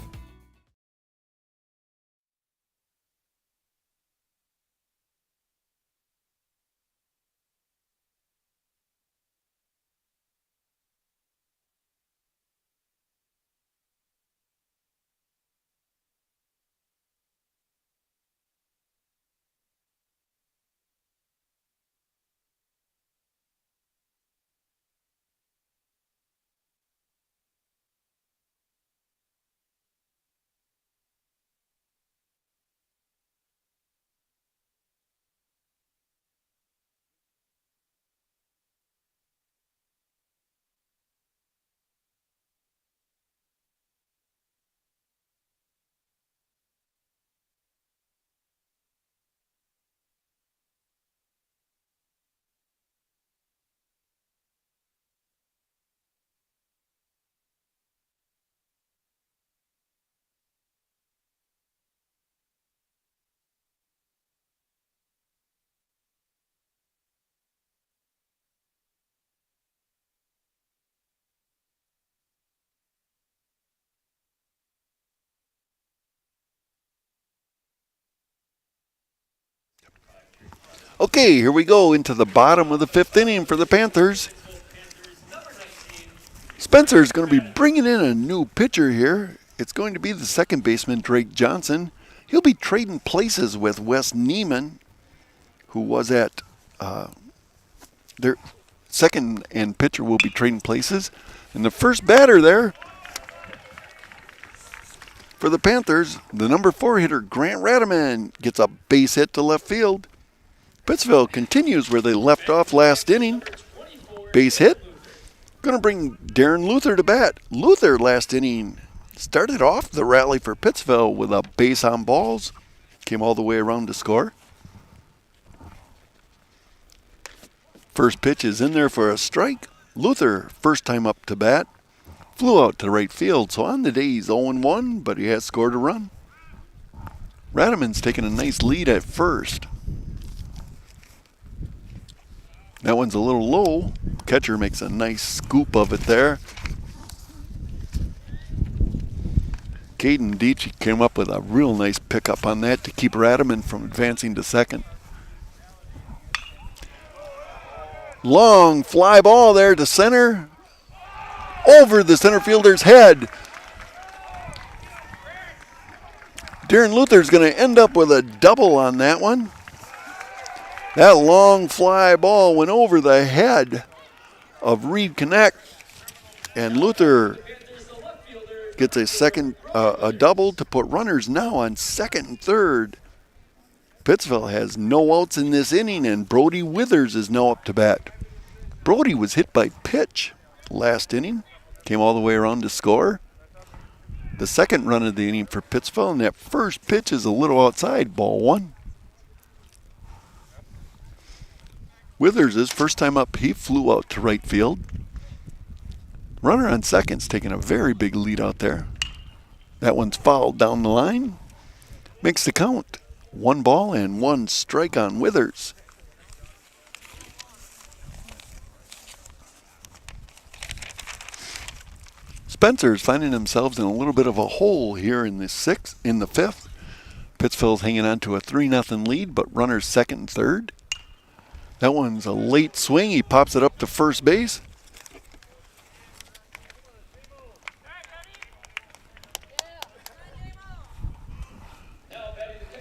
Okay, here we go into the bottom of the 5th inning for the Panthers. Spencer's going to be bringing in a new pitcher here. It's going to be the second baseman, Drake Johnson. He'll be trading places with Wes Neiman, who was at their second, and pitcher will be trading places. And the first batter there for the Panthers, the number 4 hitter, Grant Radaman, gets a base hit to left field. Pittsville continues where they left off last inning. Base hit. Going to bring Darren Luther to bat. Luther last inning started off the rally for Pittsville with a base on balls. Came all the way around to score. First pitch is in there for a strike. Luther, first time up to bat, flew out to right field. So on the day he's 0-1, but he has scored a run. Radaman's taking a nice lead at first. That one's a little low. Catcher makes a nice scoop of it there. Caden Deitch came up with a real nice pickup on that to keep Radaman from advancing to second. Long fly ball there to center. Over the center fielder's head. Darren Luther's going to end up with a double on that one. That long fly ball went over the head of Reed Connect, and Luther gets a double to put runners now on second and third. Pittsville has no outs in this inning, and Brody Withers is now up to bat. Brody was hit by pitch last inning, came all the way around to score. The second run of the inning for Pittsville, and that first pitch is a little outside, ball one. Withers, his first time up, he flew out to right field. Runner on second's taking a very big lead out there. That one's fouled down the line. Makes the count. 1 ball and 1 strike on Withers. Spencer's finding themselves in a little bit of a hole here in the fifth. Pittsville's hanging on to a 3-0 lead, but runners second and third. That one's a late swing. He pops it up to first base.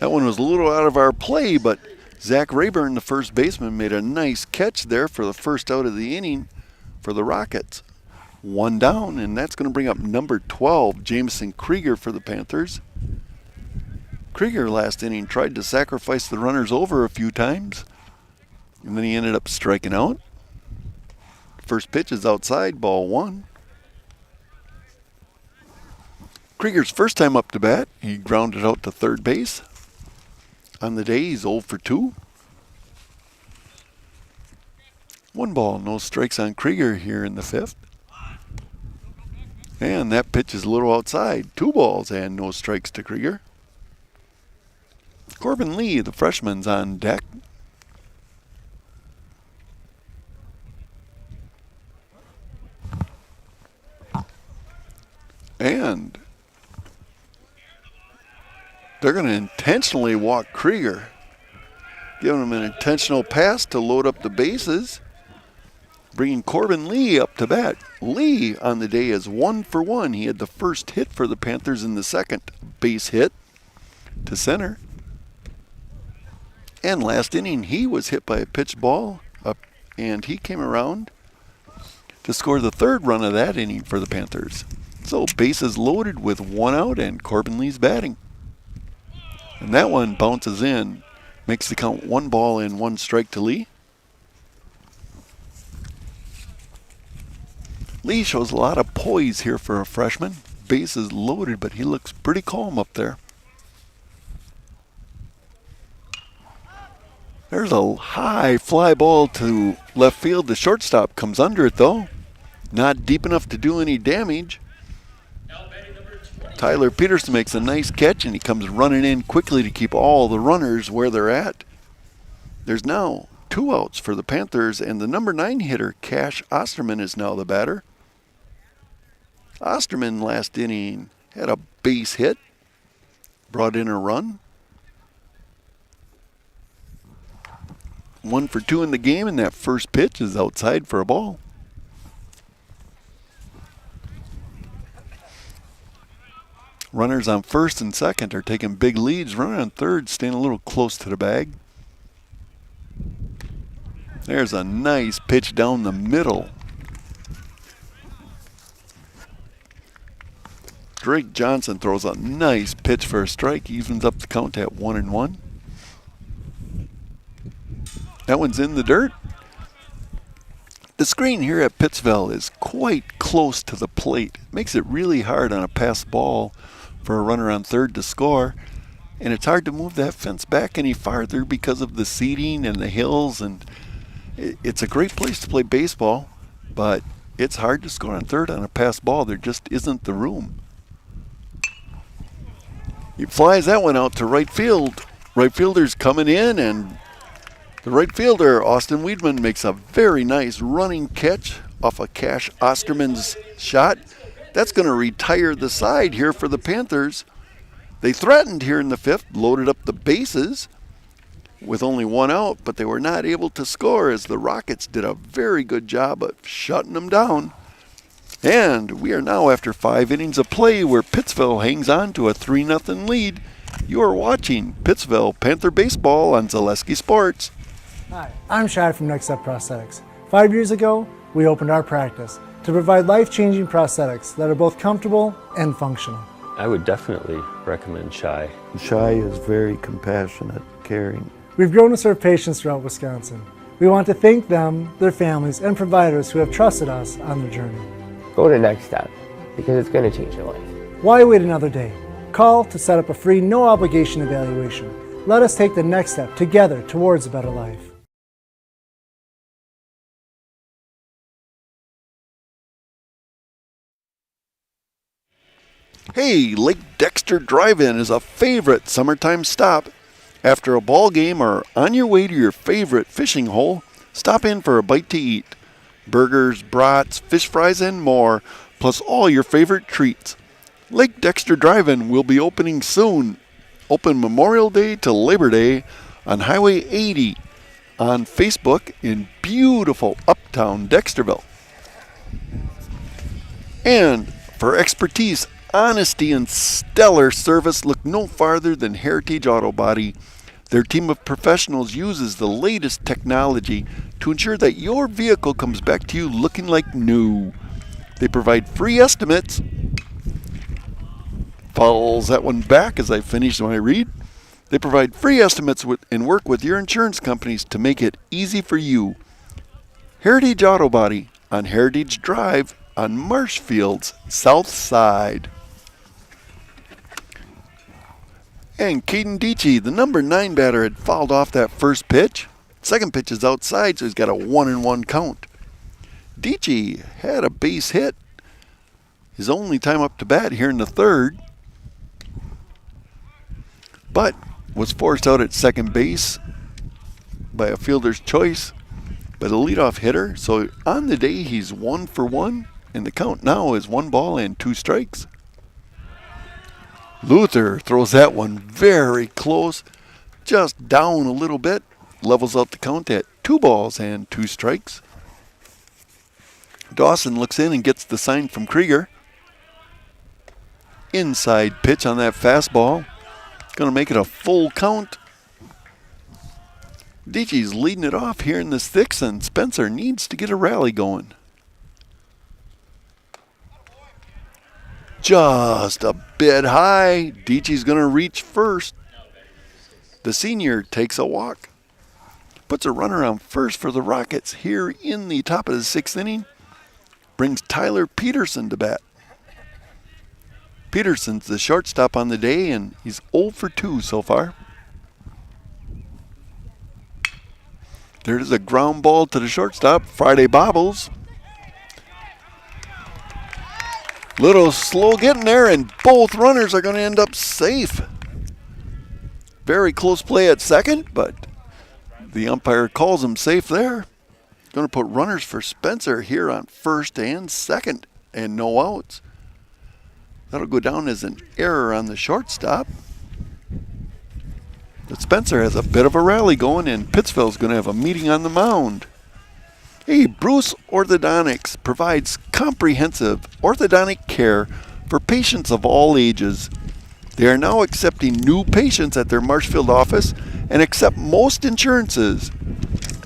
That one was a little out of our play, but Zach Rayburn, the first baseman, made a nice catch there for the first out of the inning for the Rockets. 1 down, and that's going to bring up number 12, Jameson Krieger, for the Panthers. Krieger last inning tried to sacrifice the runners over a few times, and then he ended up striking out. First pitch is outside, ball 1. Krieger's first time up to bat, he grounded out to third base. On the day, he's 0 for 2. 1 ball, no strikes on Krieger here in the fifth. And that pitch is a little outside. 2 balls and no strikes to Krieger. Corbin Lee, the freshman's on deck. And they're going to intentionally walk Krieger, giving him an intentional pass to load up the bases, bringing Corbin Lee up to bat. Lee on the day is 1 for 1. He had the first hit for the Panthers in the second, base hit to center. And last inning, he was hit by a pitch ball, and he came around to score the third run of that inning for the Panthers. So bases loaded with 1 out, and Corbin Lee's batting. And that one bounces in, makes the count 1 ball and 1 strike to Lee. Lee shows a lot of poise here for a freshman. Bases loaded, but he looks pretty calm up there. There's a high fly ball to left field. The shortstop comes under it, though. Not deep enough to do any damage. Tyler Peterson makes a nice catch, and he comes running in quickly to keep all the runners where they're at. There's now 2 outs for the Panthers, and the number 9 hitter, Cash Osterman, is now the batter. Osterman last inning had a base hit, brought in a run. 1 for 2 in the game, and that first pitch is outside for a ball. Runners on first and second are taking big leads. Runner on third staying a little close to the bag. There's a nice pitch down the middle. Drake Johnson throws a nice pitch for a strike, evens up the count at 1-1. That one's in the dirt. The screen here at Pittsville is quite close to the plate. Makes it really hard on a pass ball for a runner on third to score. And it's hard to move that fence back any farther because of the seating and the hills. And it's a great place to play baseball, but it's hard to score on third on a pass ball. There just isn't the room. He flies that one out to right field. Right fielder's coming in, and the right fielder, Austin Weedman, makes a very nice running catch off of Cash Osterman's shot. That's going to retire the side here for the Panthers. They threatened here in the 5th, loaded up the bases with only 1 out, but they were not able to score as the Rockets did a very good job of shutting them down. And we are now after 5 innings of play where Pittsville hangs on to a 3-0 lead. You are watching Pittsville Panther Baseball on Zaleski Sports. Hi, I'm Shai from Next Step Prosthetics. 5 years ago, we opened our practice to provide life-changing prosthetics that are both comfortable and functional. I would definitely recommend Shai. Shai is very compassionate, caring. We've grown to serve patients throughout Wisconsin. We want to thank them, their families, and providers who have trusted us on their journey. Go to Next Step, because it's going to change your life. Why wait another day? Call to set up a free, no-obligation evaluation. Let us take the next step together towards a better life. Hey, Lake Dexter Drive-In is a favorite summertime stop. After a ball game or on your way to your favorite fishing hole, stop in for a bite to eat. Burgers, brats, fish fries, and more, plus all your favorite treats. Lake Dexter Drive-In will be opening soon. Open Memorial Day to Labor Day on Highway 80 on Facebook in beautiful uptown Dexterville. And for expertise, honesty, and stellar service, look no farther than Heritage Auto Body. Their team of professionals uses the latest technology to ensure that your vehicle comes back to you looking like new. They provide free estimates. Follows that one back as I finish my read. They provide free estimates and work with your insurance companies to make it easy for you. Heritage Auto Body on Heritage Drive on Marshfield's south side. And Caden Dietschy, the number 9 batter, had fouled off that first pitch. Second pitch is outside, so he's got a 1-1 count. Dietschy had a base hit. His only time up to bat here in the 3rd. But was forced out at second base by a fielder's choice by the leadoff hitter. So on the day, he's 1 for 1, and the count now is 1 ball and 2 strikes. Luther throws that one very close, just down a little bit, levels out the count at 2 balls and 2 strikes. Dawson looks in and gets the sign from Krieger. Inside pitch on that fastball. Going to make it a full count. Dietschy's leading it off here in the 6th, and Spencer needs to get a rally going. Just a bit high. Dietschy's going to reach first. The senior takes a walk. Puts a runner on first for the Rockets here in the top of the 6th inning. Brings Tyler Peterson to bat. Peterson's the shortstop on the day, and he's 0 for 2 so far. There's a ground ball to the shortstop. Friday bobbles. Little slow getting there, and both runners are going to end up safe. Very close play at second, but the umpire calls him safe there. Going to put runners for Spencer here on first and second, and no outs. That'll go down as an error on the shortstop. But Spencer has a bit of a rally going, and Pittsville's going to have a meeting on the mound. Hey, Bruce Orthodontics provides comprehensive orthodontic care for patients of all ages. They are now accepting new patients at their Marshfield office and accept most insurances.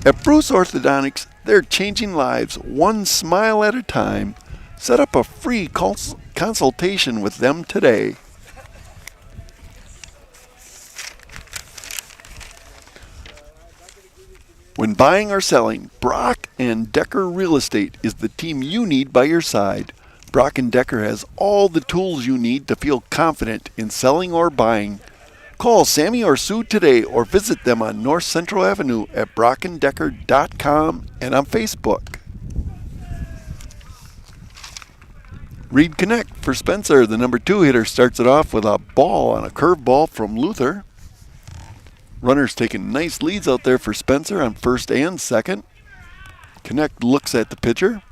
At Bruce Orthodontics, they're changing lives one smile at a time. Set up a free consultation with them today. When buying or selling, Brock & Decker Real Estate is the team you need by your side. Brock & Decker has all the tools you need to feel confident in selling or buying. Call Sammy or Sue today or visit them on North Central Avenue at brockanddecker.com and on Facebook. Reed Connect for Spencer, the number 2 hitter, starts it off with a ball on a curveball from Luther. Runners taking nice leads out there for Spencer on first and second. Connect looks at the pitcher.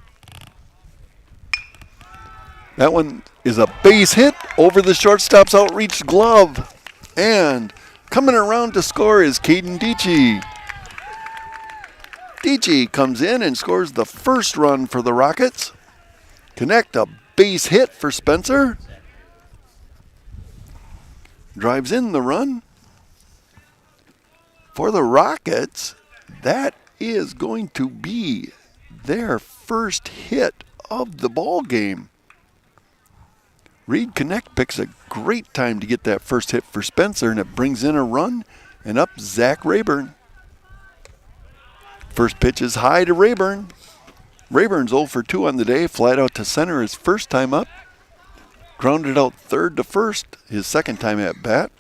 That one is a base hit over the shortstop's outreach glove. And coming around to score is Caden Dietschy. Dietschy comes in and scores the first run for the Rockets. Connect a base hit for Spencer. Drives in the run. For the Rockets, that is going to be their first hit of the ball game. Reed Connect picks a great time to get that first hit for Spencer, and it brings in a run and up Zach Rayburn. First pitch is high to Rayburn. Rayburn's 0 for 2 on the day, flied out to center his first time up. Grounded out third to first, his second time at bat.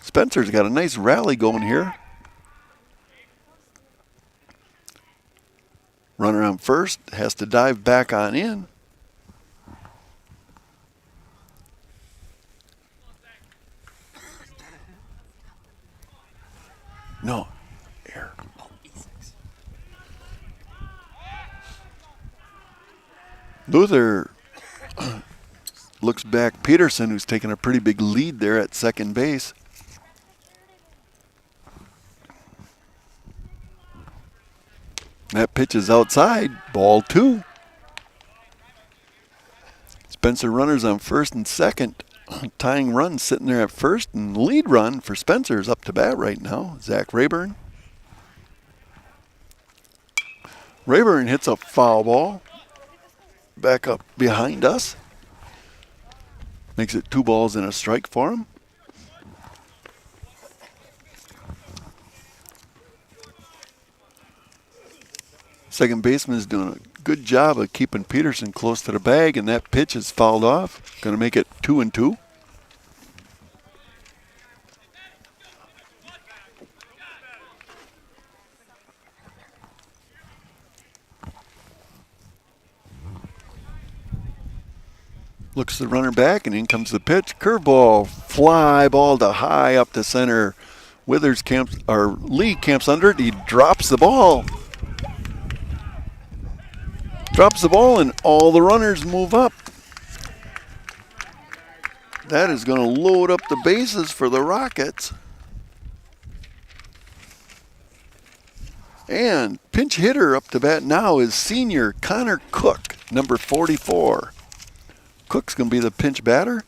Spencer's got a nice rally going here. Runner on first, has to dive back on in. No, error. Luther looks back Peterson, who's taking a pretty big lead there at second base. That pitch is outside, ball 2. Spencer runners on first and second. Tying run sitting there at first, and lead run for Spencer is up to bat right now. Zach Rayburn. Rayburn hits a foul ball. Back up behind us. Makes it 2 balls and a strike for him. Second baseman is doing a good job of keeping Peterson close to the bag, and that pitch is fouled off. Going to make it 2-2. Looks the runner back, and in comes the pitch. Curveball, fly ball to high up to center. Withers camps, or Lee camps under it. He drops the ball. Drops the ball, and all the runners move up. That is going to load up the bases for the Rockets. And pinch hitter up to bat now is senior Connor Cook, number 44. Cook's going to be the pinch batter.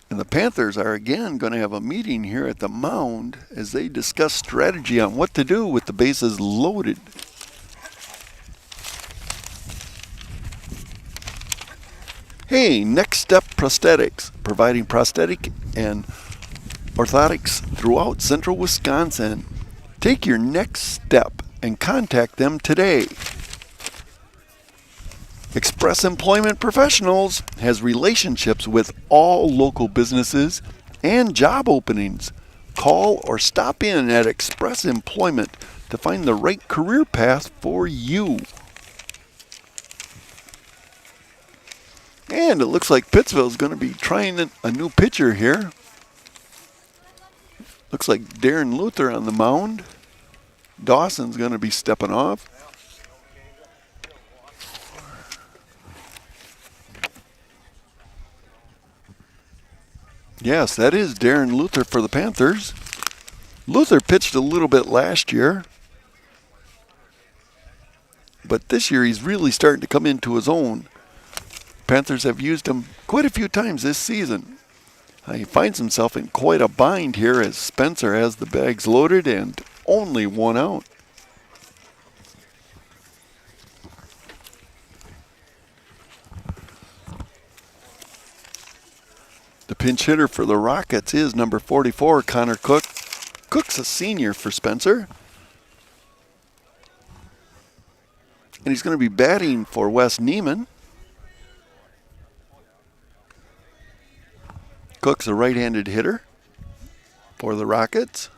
And the Panthers are again going to have a meeting here at the mound as they discuss strategy on what to do with the bases loaded. Hey, Next Step Prosthetics, providing prosthetic and orthotics throughout central Wisconsin. Take your next step and contact them today. Express Employment Professionals has relationships with all local businesses and job openings. Call or stop in at Express Employment to find the right career path for you. And it looks like Pittsville is going to be trying a new pitcher here. Looks like Darren Luther on the mound. Dawson's going to be stepping off. Yes, that is Darren Luther for the Panthers. Luther pitched a little bit last year, but this year he's really starting to come into his own. Panthers have used him quite a few times this season. He finds himself in quite a bind here as Spencer has the bags loaded and only 1 out. The pinch hitter for the Rockets is number 44, Connor Cook. Cook's a senior for Spencer. And he's going to be batting for Wes Neiman. Cook's a right-handed hitter for the Rockets.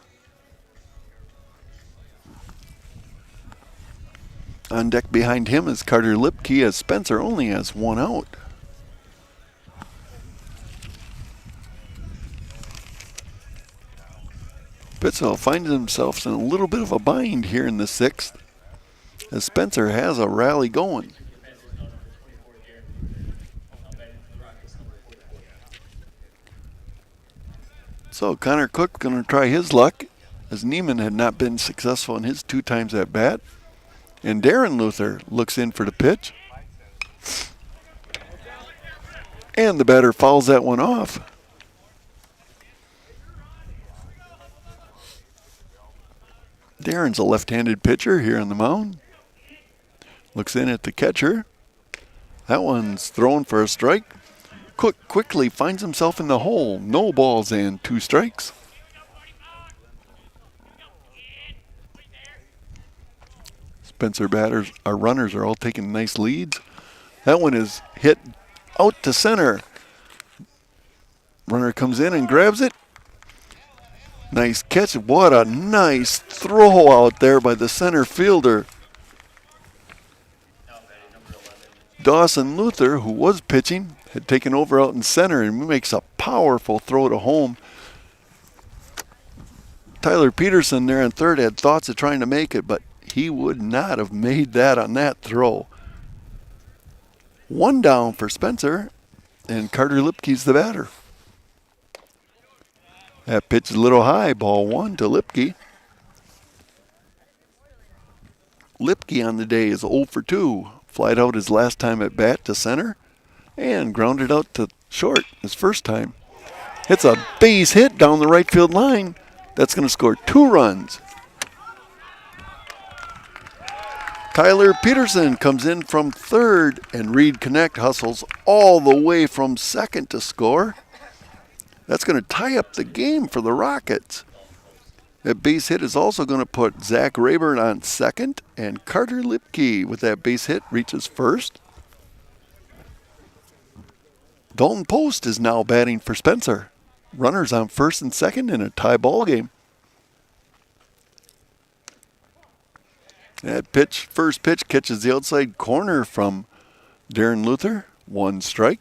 On deck behind him is Carter Lipke as Spencer only has 1 out. Pittsville finds themselves in a little bit of a bind here in the 6th as Spencer has a rally going. So Connor Cook going to try his luck, as Neiman had not been successful in his 2 times at bat. And Darren Luther looks in for the pitch. And the batter fouls that one off. Darren's a left-handed pitcher here on the mound. Looks in at the catcher. That one's thrown for a strike. Cook quickly finds himself in the hole. No balls and 2 strikes. Spencer batters, our runners are all taking nice leads. That one is hit out to center. Runner comes in and grabs it. Nice catch. What a nice throw out there by the center fielder. Dawson Luther, who was pitching, had taken over out in center and makes a powerful throw to home. Tyler Peterson there in third had thoughts of trying to make it, but he would not have made that on that throw. 1 down for Spencer, and Carter Lipke's the batter. That pitch is a little high, ball 1 to Lipke. Lipke on the day is 0 for 2. Flied out his last time at bat to center and grounded out to short his first time. Hits a base hit down the right field line. That's going to score 2 runs. Tyler Peterson comes in from third, and Reed Connect hustles all the way from second to score. That's going to tie up the game for the Rockets. That base hit is also going to put Zach Rayburn on second, and Carter Lipke with that base hit reaches first. Dalton Post is now batting for Spencer. Runners on first and second in a tie ball game. That pitch, first pitch, catches the outside corner from Darren Luther. 1 strike.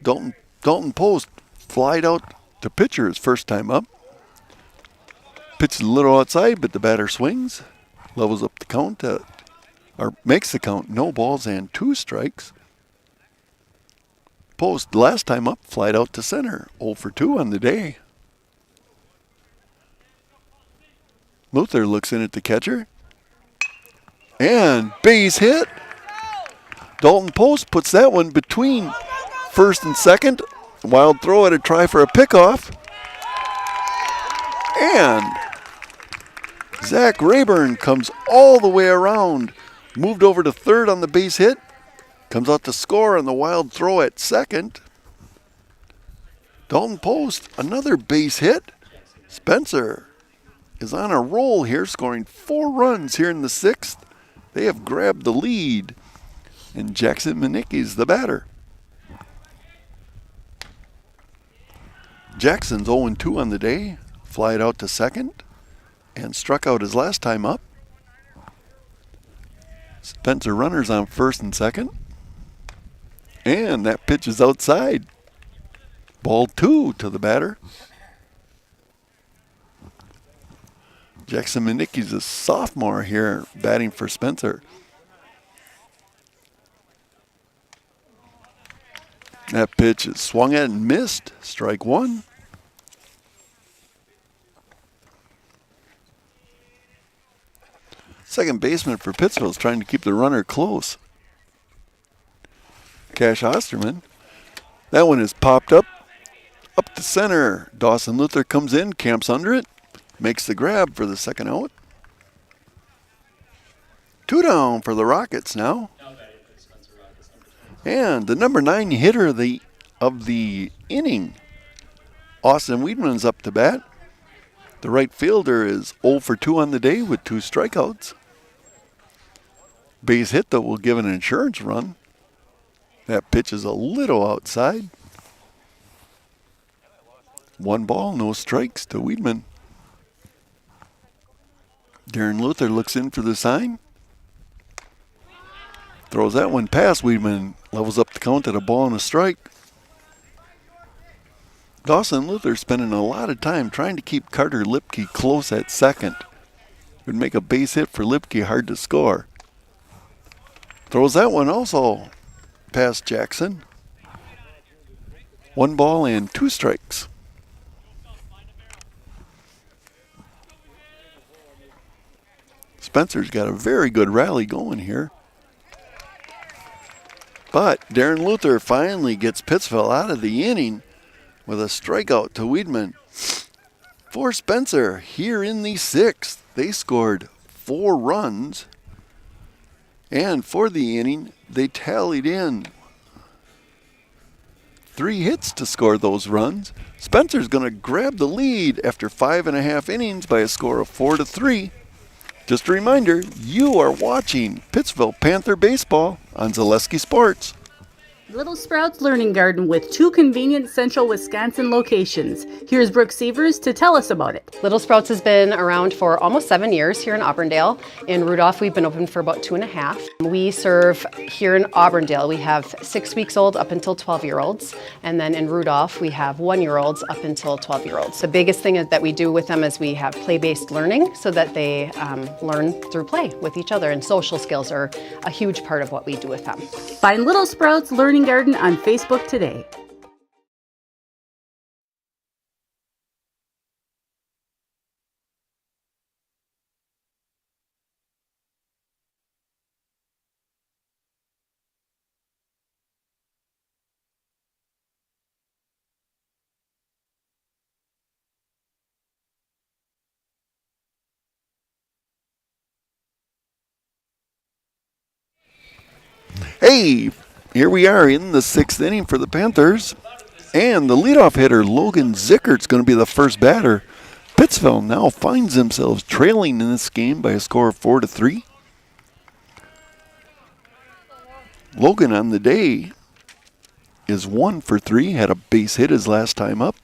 Dalton Post flied out to pitcher his first time up. Pitches a little outside, but the batter swings. Levels up the count, or makes the count. No balls and 2 strikes. Post last time up, flied out to center. 0 for 2 on the day. Luther looks in at the catcher. And base hit. Dalton Post puts that one between first and second. Wild throw at a try for a pickoff. And Zach Rayburn comes all the way around. Moved over to third on the base hit. Comes out to score on the wild throw at second. Dalton Post, another base hit. Spencer is on a roll here, scoring 4 runs here in the 6th. They have grabbed the lead, and Jackson Manicki's the batter. Jackson's 0-2 on the day, flied out to second, and struck out his last time up. Spencer runners on first and second, and that pitch is outside. Ball 2 to the batter. Jackson Manicki's a sophomore here batting for Spencer. That pitch is swung at and missed. Strike 1. Second baseman for Pittsville is trying to keep the runner close. Cash Osterman. That one is popped up to center. Dawson Luther comes in, camps under it. Makes the grab for the second out. 2 down for the Rockets now. And the number 9 hitter of the inning, Austin Weedman's up to bat. The right fielder is 0 for 2 on the day with 2 strikeouts. Base hit, though, will give an insurance run. That pitch is a little outside. 1 ball, no strikes to Weedman. Darren Luther looks in for the sign. Throws that one past Weedman. Levels up the count at a ball and a strike. Dawson Luther spending a lot of time trying to keep Carter Lipke close at second. It would make a base hit for Lipke hard to score. Throws that one also past Jackson. 1 ball and 2 strikes. Spencer's got a very good rally going here. But Darren Luther finally gets Pittsville out of the inning with a strikeout to Weedman. For Spencer, here in the 6th, they scored 4 runs. And for the inning, they tallied in 3 hits to score those runs. Spencer's going to grab the lead after 5.5 innings by a score of 4-3. Just a reminder, you are watching Pittsville Panther baseball on Zaleski Sports. Little Sprouts Learning Garden with 2 convenient central Wisconsin locations. Here's Brooke Sievers to tell us about it. Little Sprouts has been around for almost 7 years here in Auburndale. In Rudolph, we've been open for about 2.5. We serve here in Auburndale, we have 6 weeks old up until 12-year-olds. And then in Rudolph, we have 1-year-olds up until 12-year-olds. The biggest thing that we do with them is we have play-based learning so that they learn through play with each other. And social skills are a huge part of what we do with them. Find Little Sprouts Learning Garden on Facebook today. Hey, here we are in the 6th inning for the Panthers. And the leadoff hitter, Logan Zickert's going to be the first batter. Pittsville now finds themselves trailing in this game by a score of 4-3. Logan on the day is 1 for 3, had a base hit his last time up.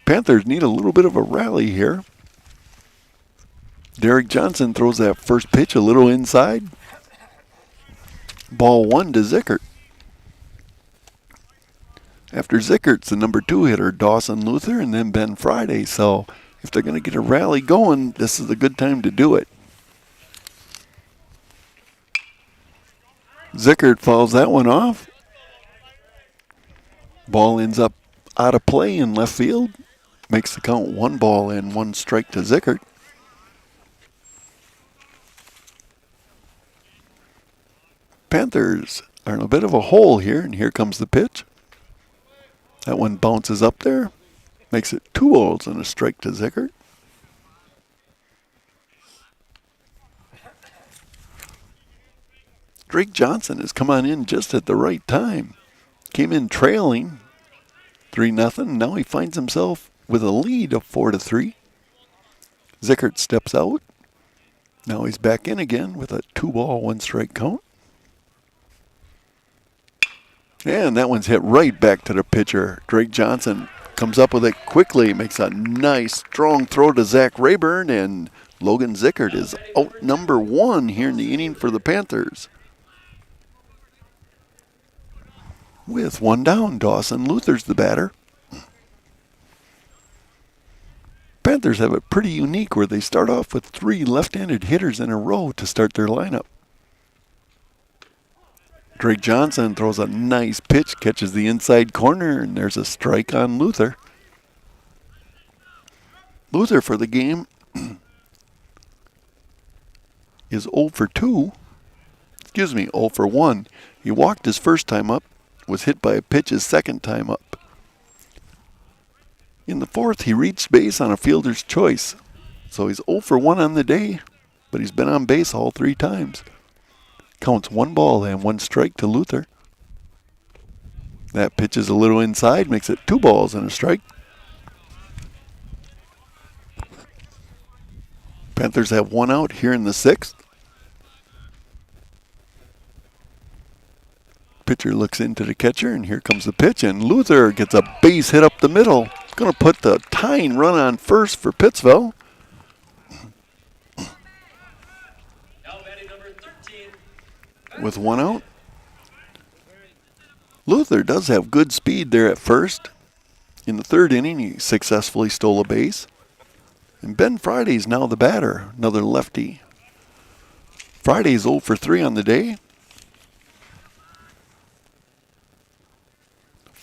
Panthers need a little bit of a rally here. Derek Johnson throws that first pitch a little inside. Ball 1 to Zickert. After Zickert's the number 2 hitter, Dawson Luther, and then Ben Friday. So if they're going to get a rally going, this is a good time to do it. Zickert fouls that one off. Ball ends up out of play in left field. Makes the count 1 ball and 1 strike to Zickert. Panthers are in a bit of a hole here, and here comes the pitch. That one bounces up there, makes it 2 balls and a strike to Zickert. Drake Johnson has come on in just at the right time. Came in trailing 3-0. Now he finds himself with a lead of 4-3. Zickert steps out. Now he's back in again with a 2-ball, 1 strike count. And that one's hit right back to the pitcher. Drake Johnson comes up with it quickly, makes a nice, strong throw to Zach Rayburn, and Logan Zickert is out number 1 here in the inning for the Panthers. With 1 down, Dawson Luther's the batter. Panthers have it pretty unique where they start off with 3 left-handed hitters in a row to start their lineup. Drake Johnson throws a nice pitch, catches the inside corner, and there's a strike on Luther. Luther for the game is 0 for 2. 0 for 1. He walked his first time up, was hit by a pitch his second time up. In the 4th, he reached base on a fielder's choice. So he's 0 for 1 on the day, but he's been on base all 3 times. Counts 1 ball and 1 strike to Luther. That pitch is a little inside, makes it 2 balls and a strike. Panthers have 1 out here in the 6th. Pitcher looks into the catcher, and here comes the pitch, and Luther gets a base hit up the middle. Going to put the tying run on first for Pittsville. With 1 out. Luther does have good speed there at first. In the 3rd inning, he successfully stole a base. And Ben Friday's now the batter, another lefty. Friday's 0 for 3 on the day.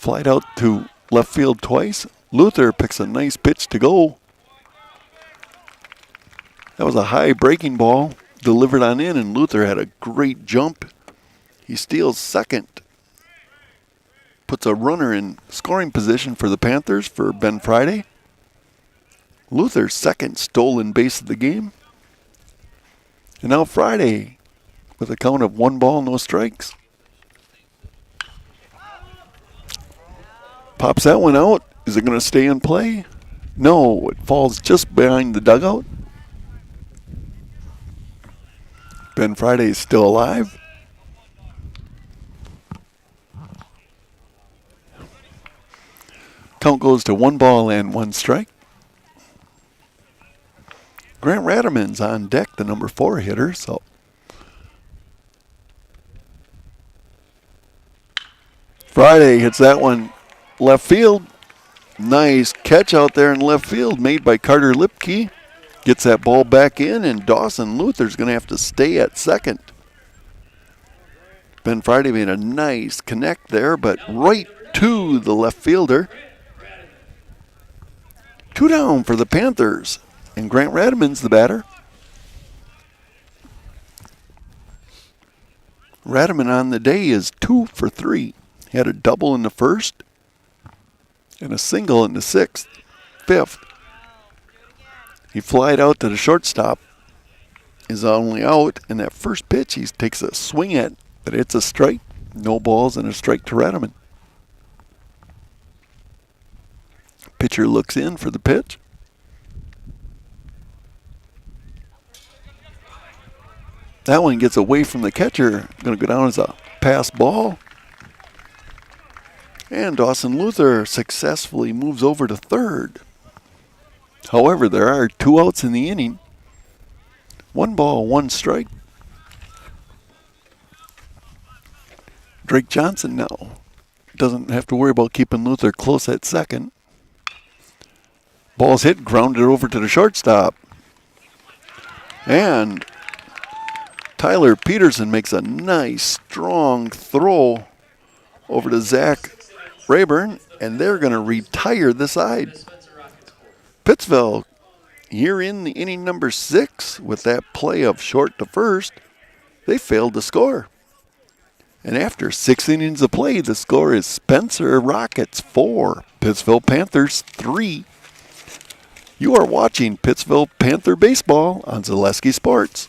Flied out to left field twice. Luther picks a nice pitch to go. That was a high breaking ball delivered on in, and Luther had a great jump. He steals second. Puts a runner in scoring position for the Panthers for Ben Friday. Luther's second stolen base of the game. And now Friday with a count of 1 ball, no strikes. Pops that one out. Is it going to stay in play? No, it falls just behind the dugout. Ben Friday is still alive. Count goes to 1 ball and 1 strike. Grant Radaman's on deck, the number 4 hitter. So Friday hits that one left field. Nice catch out there in left field made by Carter Lipke. Gets that ball back in, and Dawson Luther's going to have to stay at second. Ben Friday made a nice connect there, but right to the left fielder. 2 down for the Panthers, and Grant Radaman's the batter. Radaman on the day is 2 for 3. He had a double in the first and a single in the 5th. He flied out to the shortstop, is only out, and that first pitch he takes a swing at, but it's a strike. No balls and a strike to Radaman. Pitcher looks in for the pitch. That one gets away from the catcher. Going to go down as a pass ball. And Dawson Luther successfully moves over to third. However, there are 2 outs in the inning. 1 ball, 1 strike. Drake Johnson now doesn't have to worry about keeping Luther close at second. Ball's hit, grounded over to the shortstop. And Tyler Peterson makes a nice, strong throw over to Zach Rayburn, and they're going to retire the side. Pittsville, here in the inning number 6, with that play of short to first, they failed to score. And after 6 innings of play, the score is Spencer Rockets 4, Pittsville Panthers 3. You are watching Pittsville Panther Baseball on Zaleski Sports.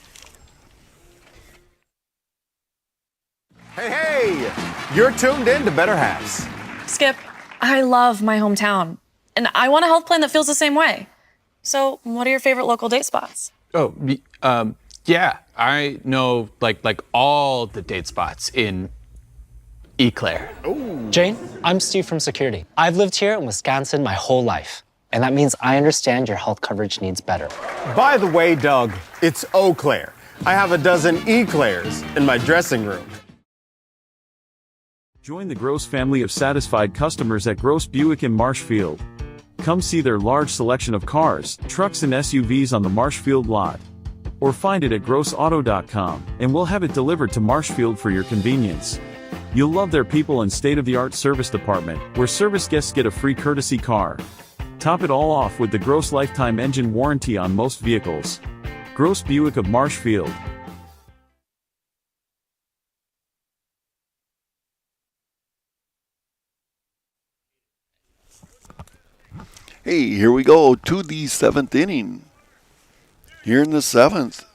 Hey, you're tuned in to Better Halves. Skip, I love my hometown, and I want a health plan that feels the same way. So, what are your favorite local date spots? Oh, yeah, I know like all the date spots in Eau Claire. Jane, I'm Steve from security. I've lived here in Wisconsin my whole life, and that means I understand your health coverage needs better. By the way, Doug, it's Eau Claire. I have a dozen Eclairs in my dressing room. Join the Gross family of satisfied customers at Gross Buick in Marshfield. Come see their large selection of cars, trucks, and SUVs on the Marshfield lot. Or find it at grossauto.com, and we'll have it delivered to Marshfield for your convenience. You'll love their people and state-of-the-art service department, where service guests get a free courtesy car. Top it all off with the Gross lifetime engine warranty on most vehicles. Gross Buick of Marshfield. Hey, here we go to the 7th inning. Here in the 7th,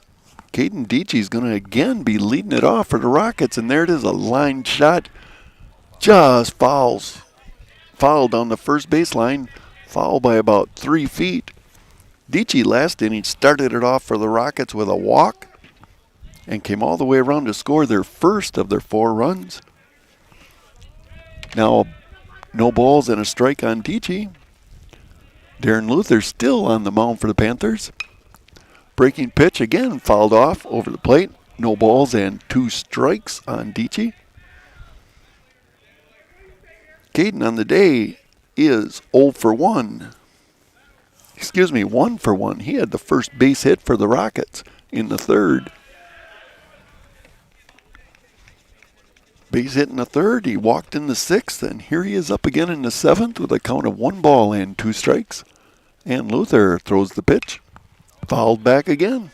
Caden Dietschy's going to again be leading it off for the Rockets, and there it is, a line shot. Just foul down the first baseline, foul by about 3 feet. Dietschy last inning started it off for the Rockets with a walk and came all the way around to score their first of their 4 runs. Now, no balls and a strike on Dietschy. Darren Luther still on the mound for the Panthers. Breaking pitch again fouled off over the plate. No balls and 2 strikes on Dietschy. Caden on the day is 0 for 1. 1 for 1. He had the first base hit for the Rockets in the 3rd. Base hit in the third. He walked in the sixth, and here he is up again in the seventh with a count of 1 ball and 2 strikes. And Luther throws the pitch. Fouled back again.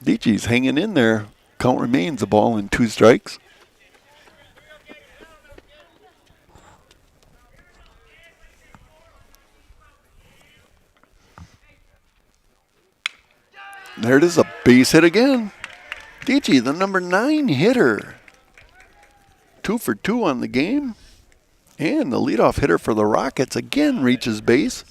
Dietschy's hanging in there. Count remains 1 ball and 2 strikes. There it is, a base hit again. Dietschy, the number 9 hitter. 2 for 2 on the game. And the leadoff hitter for the Rockets again reaches base.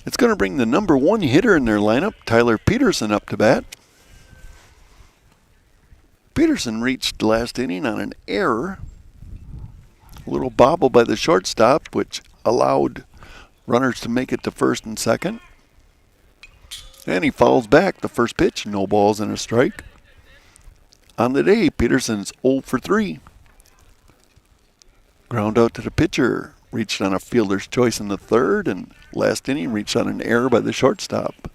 It's going to bring the number 1 hitter in their lineup, Tyler Peterson, up to bat. Peterson reached the last inning on an error. A little bobble by the shortstop, which allowed runners to make it to first and second. And he fouls back the first pitch, no balls and a strike. On the day, Peterson's 0 for 3. Ground out to the pitcher, reached on a fielder's choice in the third, and last inning reached on an error by the shortstop.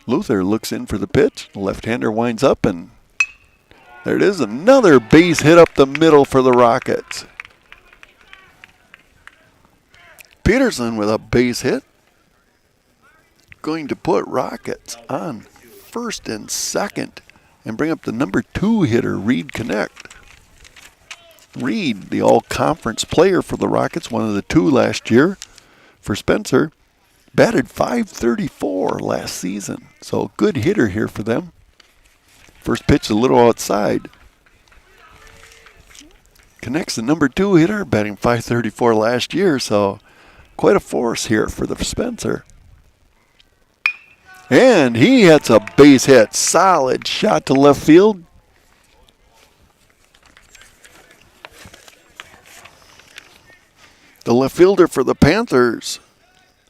Luther looks in for the pitch. The left-hander winds up, and there it is, another base hit up the middle for the Rockets. Peterson with a base hit. Going to put Rockets on first and second and bring up the number 2 hitter, Reed Connect. Reed, the all-conference player for the Rockets, one of the 2 last year for Spencer, batted .534 last season. So good hitter here for them. First pitch a little outside. Connects the number 2 hitter, batting .534 last year, so quite a force here for the Spencer. And he hits a base hit. Solid shot to left field. The left fielder for the Panthers,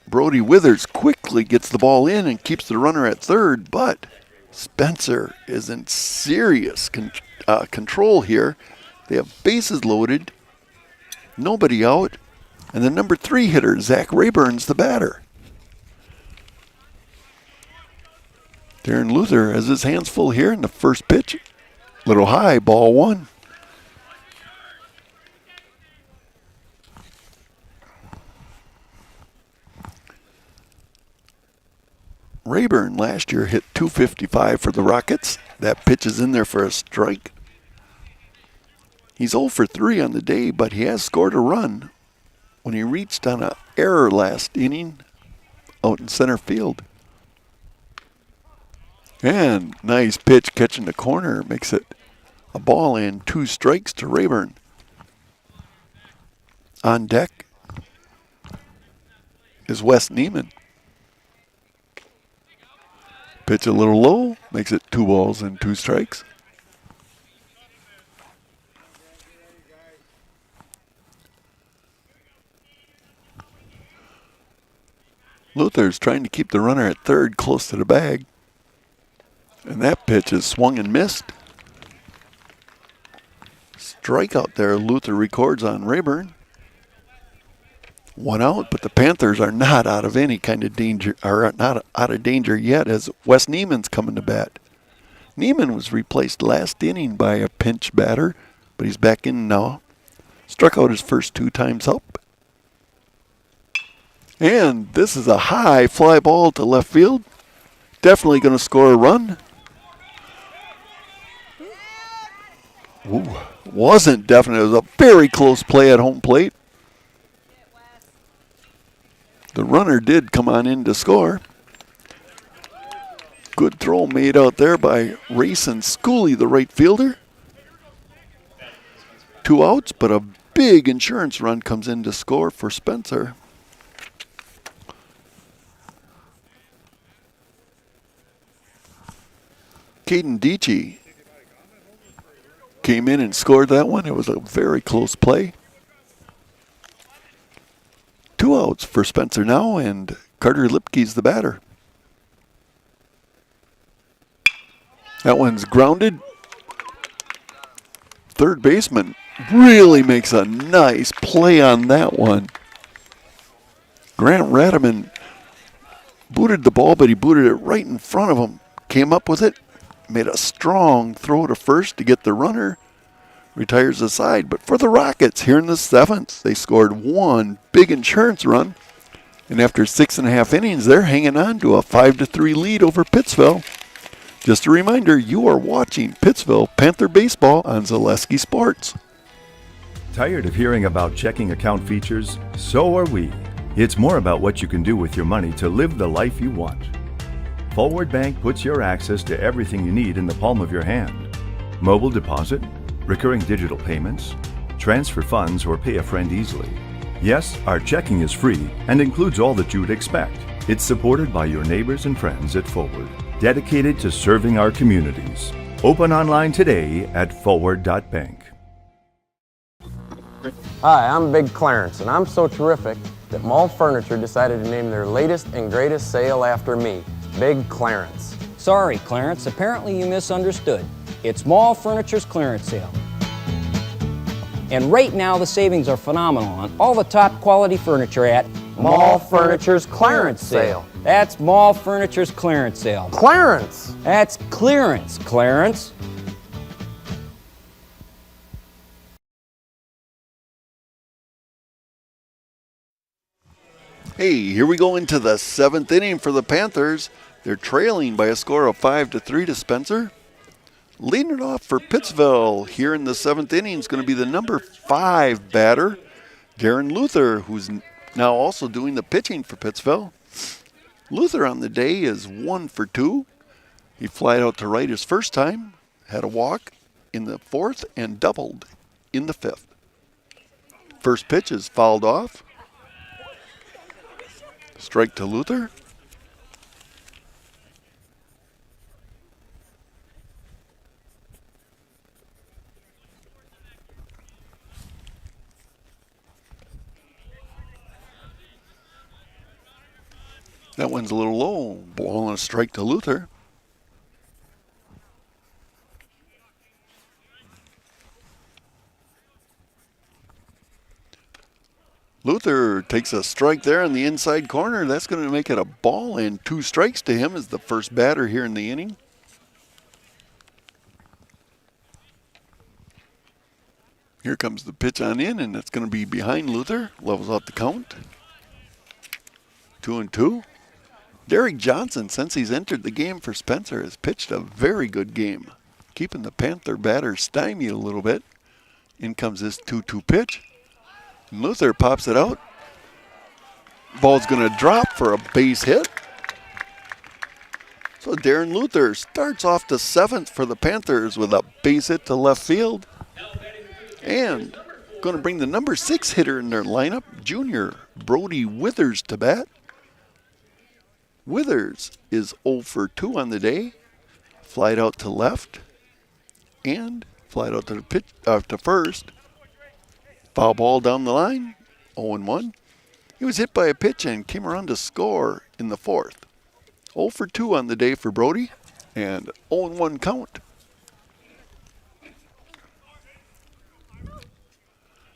Brody Withers, quickly gets the ball in and keeps the runner at third, but Spencer is in serious control here. They have bases loaded, nobody out, and the number 3 hitter, Zach Rayburn's the batter. Darren Luther has his hands full here in the first pitch. Little high, ball 1. Rayburn last year hit .255 for the Rockets. That pitch is in there for a strike. He's 0 for 3 on the day, but he has scored a run when he reached on an error last inning out in center field. And nice pitch catching the corner, makes it a ball and 2 strikes to Rayburn. On deck is Wes Neiman. Pitch a little low, makes it 2 balls and 2 strikes. Luther's trying to keep the runner at third close to the bag. And that pitch is swung and missed. Strikeout there, Luther records on Rayburn. 1 out, but the Panthers are not out of any kind of danger, are not out of danger yet as Wes Neiman's coming to bat. Neiman was replaced last inning by a pinch batter, but he's back in now. Struck out his first 2 times up. And this is a high fly ball to left field. Definitely going to score a run. Ooh, wasn't definite. It was a very close play at home plate. The runner did come on in to score. Good throw made out there by Rayson Schooley, the right fielder. 2 outs, but a big insurance run comes in to score for Spencer. Caden Dietschy came in and scored that one. It was a very close play. 2 outs for Spencer now, and Carter Lipke's the batter. That one's grounded. Third baseman really makes a nice play on that one. Grant Radaman booted the ball, but he booted it right in front of him. Came up with it, made a strong throw to first to get the runner. Retires aside. But for the Rockets, here in the 7th, they scored one big insurance run. And after 6.5 innings, they're hanging on to a 5-3 lead over Pittsville. Just a reminder, you are watching Pittsville Panther Baseball on Zaleski Sports. Tired of hearing about checking account features? So are we. It's more about what you can do with your money to live the life you want. Forward Bank puts your access to everything you need in the palm of your hand. Mobile deposit, recurring digital payments, transfer funds, or pay a friend easily. Yes, our checking is free and includes all that you would expect. It's supported by your neighbors and friends at Forward, dedicated to serving our communities. Open online today at forward.bank. Hi, I'm Big Clarence, and I'm so terrific that Mall Furniture decided to name their latest and greatest sale after me, Big Clarence. Sorry, Clarence, apparently you misunderstood. It's Mall Furniture's clearance sale. And right now the savings are phenomenal on all the top quality furniture at Mall Furniture's clearance sale. That's Mall Furniture's clearance sale. Clarence! That's clearance, Clarence. Hey, here we go into the 7th inning for the Panthers. They're trailing by a score of 5-3 to Spencer. Leading it off for Pittsville here in the 7th inning is going to be the number 5 batter, Darren Luther, who's now also doing the pitching for Pittsville. Luther on the day is 1 for 2. He flied out to right his first time, had a walk in the 4th, and doubled in the 5th. First pitch is fouled off. Strike to Luther. That one's a little low. Ball and a strike to Luther. Luther takes a strike there in the inside corner. That's going to make it a ball and 2 strikes to him as the first batter here in the inning. Here comes the pitch on in, and it's going to be behind Luther. Levels out the count. 2-2. Derek Johnson, since he's entered the game for Spencer, has pitched a very good game, keeping the Panther batter stymied a little bit. In comes this 2-2 pitch. Luther pops it out. Ball's going to drop for a base hit. So Darren Luther starts off the 7th for the Panthers with a base hit to left field. And going to bring the number 6 hitter in their lineup, junior Brody Withers, to bat. Withers is 0 for 2 on the day. Flied out to left and flied out to the pitch to first. Foul ball down the line, 0-1. He was hit by a pitch and came around to score in the 4th. 0 for 2 on the day for Brody, and 0-1 count.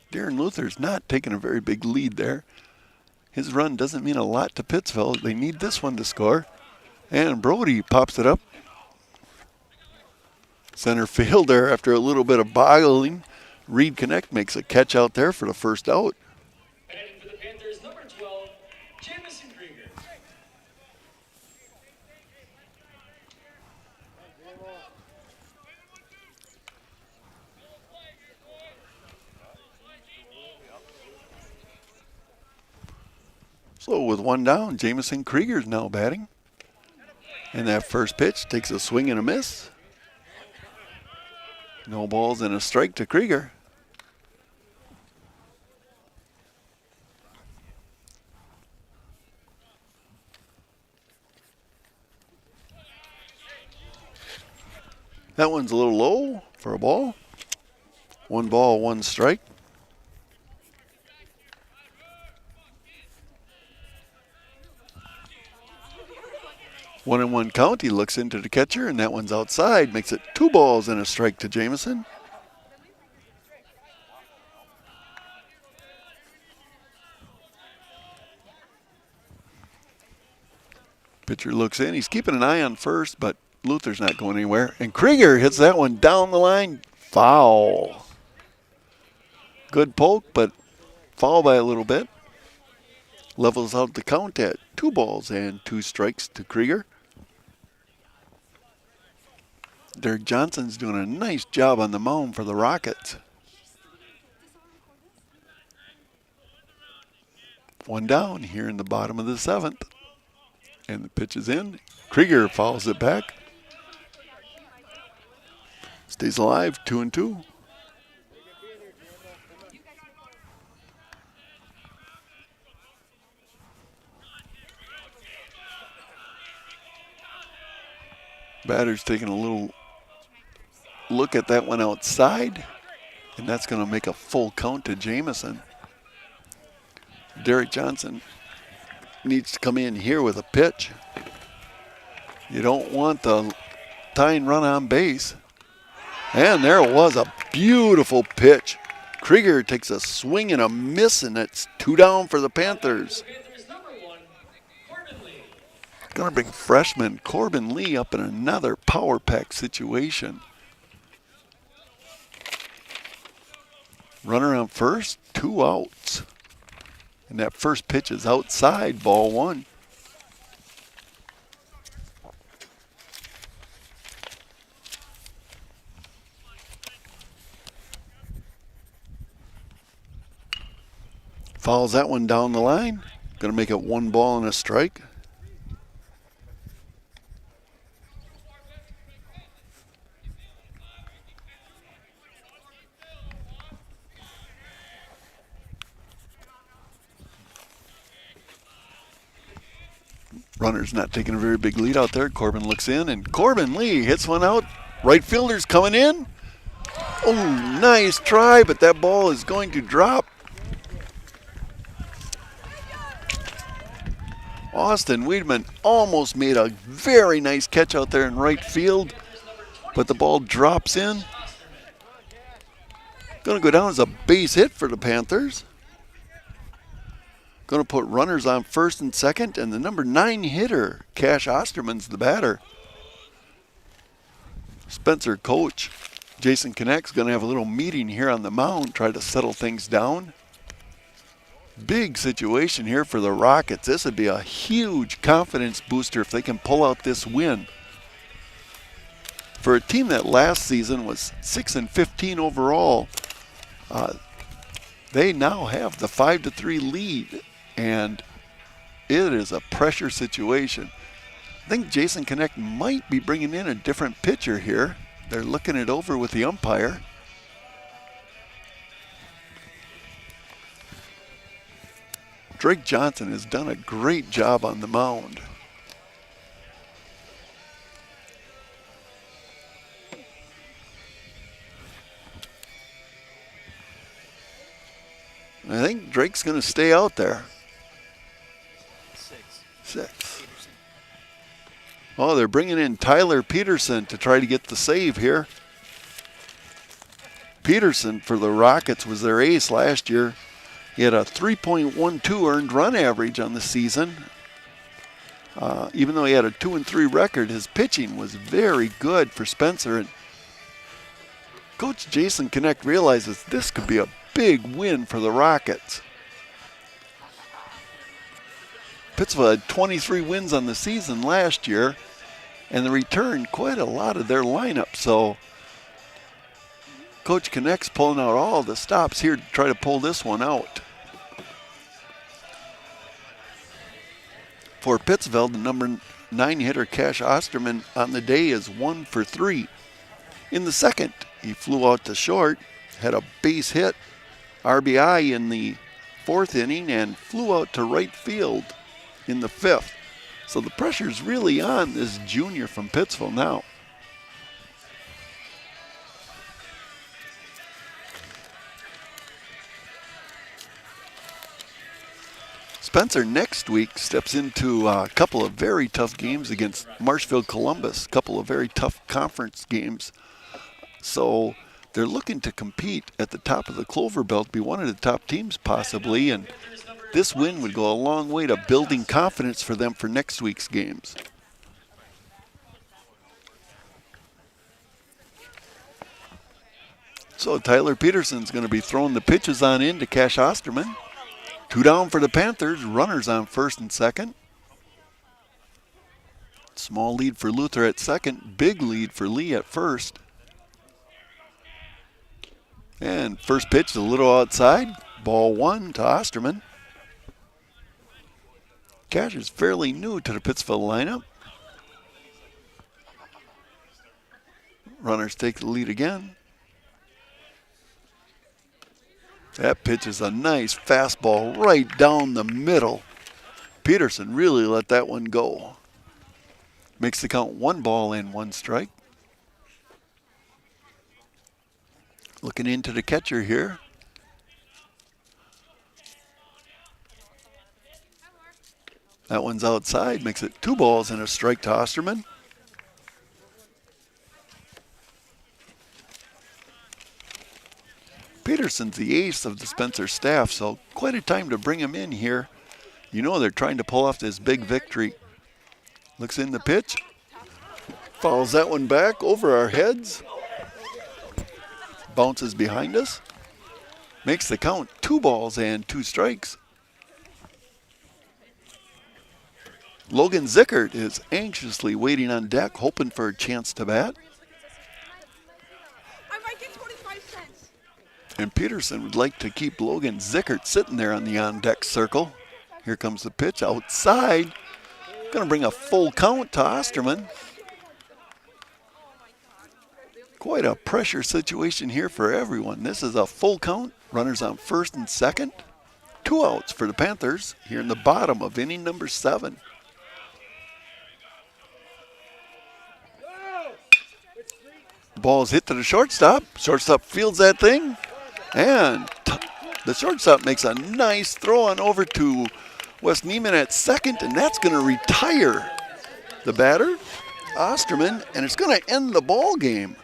Darren Luther's not taking a very big lead there. His run doesn't mean a lot to Pittsville. They need this one to score. And Brody pops it up. Center fielder, after a little bit of boggling, Reed Connect makes a catch out there for the first out. Batting for the Panthers, number 12, Jamison Krieger. So with one down, Jamison Krieger's now batting. And that first pitch takes a swing and a miss. No balls and a strike to Krieger. That one's a little low for a ball. 1 ball, 1 strike. One and 1 count. He looks into the catcher, and that one's outside. Makes it 2 balls and a strike to Jamison. Pitcher looks in. He's keeping an eye on first, but Luther's not going anywhere. And Krieger hits that one down the line. Foul. Good poke, but foul by a little bit. Levels out the count at 2 balls and 2 strikes to Krieger. Derek Johnson's doing a nice job on the mound for the Rockets. 1 down here in the bottom of the 7th. And the pitch is in. Krieger fouls it back. Stays alive, 2-2. Batter's taking a little look at that one outside, and that's going to make a full count to Jamison. Derek Johnson needs to come in here with a pitch. You don't want the tying run on base. And there was a beautiful pitch. Krieger takes a swing and a miss, and it's 2 down for the Panthers. Going to bring freshman Corbin Lee up in another power pack situation. Runner on first, 2 outs. And that first pitch is outside, ball 1. Fouls that one down the line. Going to make it 1 ball and a strike. Runner's not taking a very big lead out there. Corbin looks in, and Corbin Lee hits one out. Right fielder's coming in. Oh, nice try, but that ball is going to drop. Austin Wiedemann almost made a very nice catch out there in right field, but the ball drops in. Going to go down as a base hit for the Panthers. Going to put runners on first and second, and the number 9 hitter, Cash Osterman's the batter. Spencer coach Jason Connect's going to have a little meeting here on the mound, try to settle things down. Big situation here for the Rockets. This would be a huge confidence booster if they can pull out this win. For a team that last season was 6-15 overall, they now have the 5-3 lead, and it is a pressure situation. I think Jason Connect might be bringing in a different pitcher here. They're looking it over with the umpire. Drake Johnson has done a great job on the mound. I think Drake's going to stay out there. 6. Oh, they're bringing in Tyler Peterson to try to get the save here. Peterson for the Rockets was their ace last year. He had a 3.12 earned run average on the season. Even though he had a 2-3 record, his pitching was very good for Spencer. And Coach Jason Connect realizes this could be a big win for the Rockets. Pittsville had 23 wins on the season last year, and they returned quite a lot of their lineup. So Coach Connect's pulling out all the stops here to try to pull this one out. For Pittsville, the number 9 hitter Cash Osterman on the day is 1 for 3. In the second, he flew out to short, had a base hit, RBI in the 4th inning, and flew out to right field in the 5th. So the pressure's really on this junior from Pittsville now. Spencer next week steps into a couple of very tough games against Marshfield Columbus, a couple of very tough conference games. So they're looking to compete at the top of the Clover Belt, be one of the top teams possibly, and this win would go a long way to building confidence for them for next week's games. So Tyler Peterson's going to be throwing the pitches on in to Cash Osterman. 2 down for the Panthers. Runners on first and second. Small lead for Luther at second. Big lead for Lee at first. And first pitch is a little outside. Ball 1 to Osterman. Cash is fairly new to the Pittsville lineup. Runners take the lead again. That pitch is a nice fastball right down the middle. Peterson really let that one go. Makes the count 1 ball and 1 strike. Looking into the catcher here. That one's outside, makes it 2 balls and a strike to Osterman. Peterson's the ace of the Spencer staff, so quite a time to bring him in here. You know they're trying to pull off this big victory. Looks in the pitch. Fouls that one back over our heads. Bounces behind us. Makes the count 2 balls and 2 strikes. Logan Zickert is anxiously waiting on deck, hoping for a chance to bat. And Peterson would like to keep Logan Zickert sitting there on the on-deck circle. Here comes the pitch outside. Going to bring a full count to Osterman. Quite a pressure situation here for everyone. This is a full count. Runners on first and second. 2 outs for the Panthers here in the bottom of inning number 7. Ball's hit to the shortstop. Shortstop fields that thing. And the shortstop makes a nice throw on over to Wes Neiman at second, and that's going to retire the batter, Osterman, and it's going to end the ball game.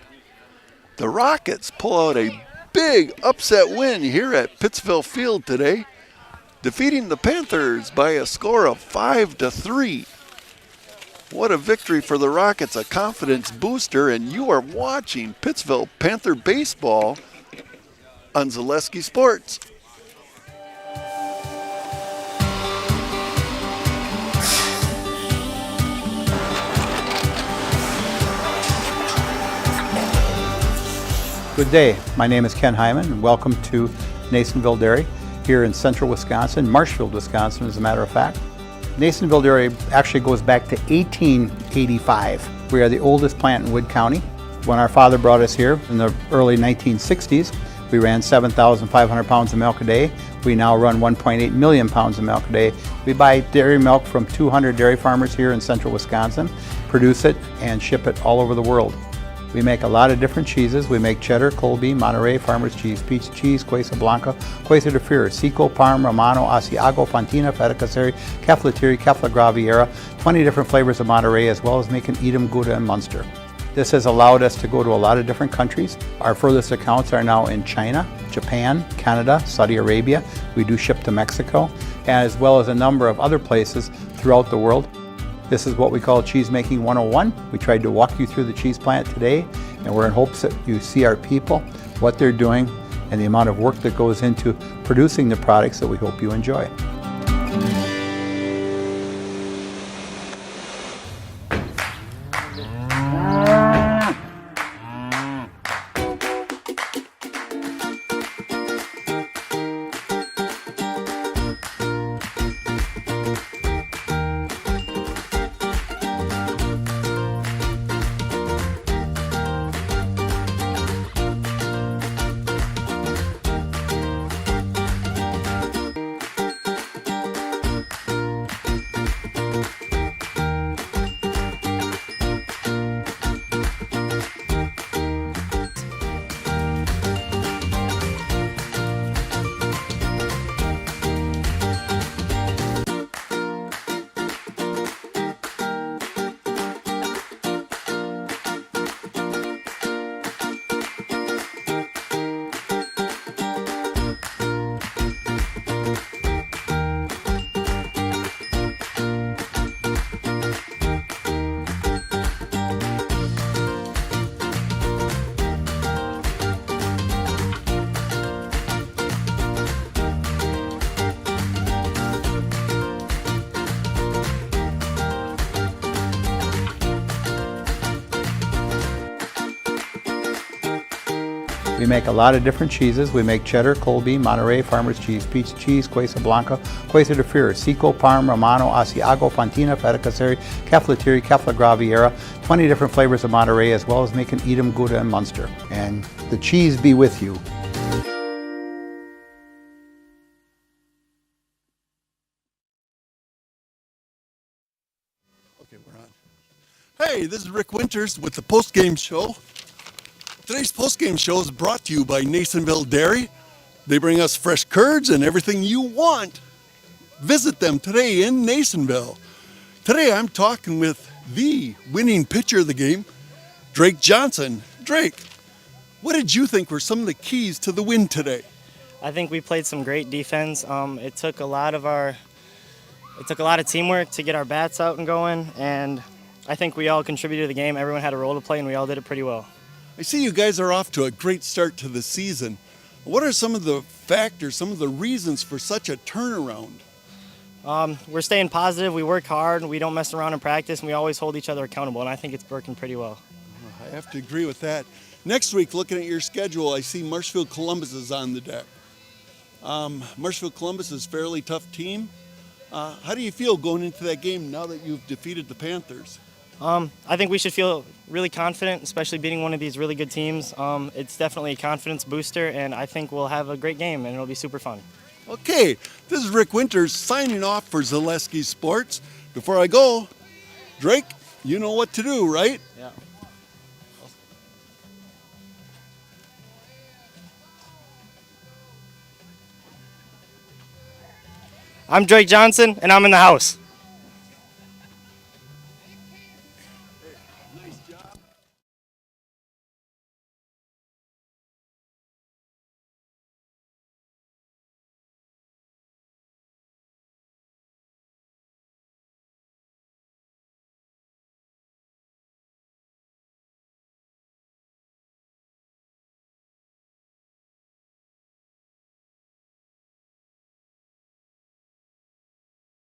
The Rockets pull out a big upset win here at Pittsville Field today, defeating the Panthers by a score of 5-3. What a victory for the Rockets, a confidence booster, and you are watching Pittsville Panther baseball on Zaleski Sports. Good day. My name is Ken Hyman, and welcome to Nasonville Dairy here in central Wisconsin, Marshfield, Wisconsin, as a matter of fact. Nasonville Dairy actually goes back to 1885. We are the oldest plant in Wood County. When our father brought us here in the early 1960s, we ran 7,500 pounds of milk a day. We now run 1.8 million pounds of milk a day. We buy dairy milk from 200 dairy farmers here in central Wisconsin, produce it, and ship it all over the world. We make a lot of different cheeses. We make cheddar, Colby, Monterey, Farmer's Cheese, Peach Cheese, Quesa Blanca, Quesa de Freer, Seco, Parm, Romano, Asiago, Fontina, Feta Caseri, Caflateri, Cafla Graviera, 20 different flavors of Monterey, as well as making Edam, Gouda, and Munster. This has allowed us to go to a lot of different countries. Our furthest accounts are now in China, Japan, Canada, Saudi Arabia. We do ship to Mexico, as well as a number of other places throughout the world. This is what we call Cheese Making 101. We tried to walk you through the cheese plant today, and we're in hopes that you see our people, what they're doing, and the amount of work that goes into producing the products that we hope you enjoy. We make a lot of different cheeses. We make cheddar, Colby, Monterey, Farmer's Cheese, Peach Cheese, Quesa Blanca, Quesa de Fir, Seco, Parm, Romano, Asiago, Fontina, Feta Caseri, Cafetieri, Cafla Graviera, 20 different flavors of Monterey, as well as making Edam, Gouda, and Munster. And the cheese be with you. Okay, we're on. Hey, this is Rick Winters with the post-game show. Today's post-game show is brought to you by Nasonville Dairy. They bring us fresh curds and everything you want. Visit them today in Nasonville. Today I'm talking with the winning pitcher of the game, Drake Johnson. Drake, what did you think were some of the keys to the win today? I think we played some great defense. It took a lot of teamwork to get our bats out and going, and I think we all contributed to the game. Everyone had a role to play, and we all did it pretty well. I see you guys are off to a great start to the season. What are some of the factors, some of the reasons for such a turnaround? We're staying positive, we work hard, we don't mess around in practice, and we always hold each other accountable, and I think it's working pretty well. I have to agree with that. Next week, looking at your schedule, I see Marshfield Columbus is on the deck. Marshfield Columbus is a fairly tough team. How do you feel going into that game now that you've defeated the Panthers? I think we should feel really confident, especially beating one of these really good teams. It's definitely a confidence booster, and I think we'll have a great game, and it'll be super fun. Okay, this is Rick Winters signing off for Zaleski Sports. Before I go, Drake, you know what to do, right? Yeah. I'm Drake Johnson, and I'm in the house.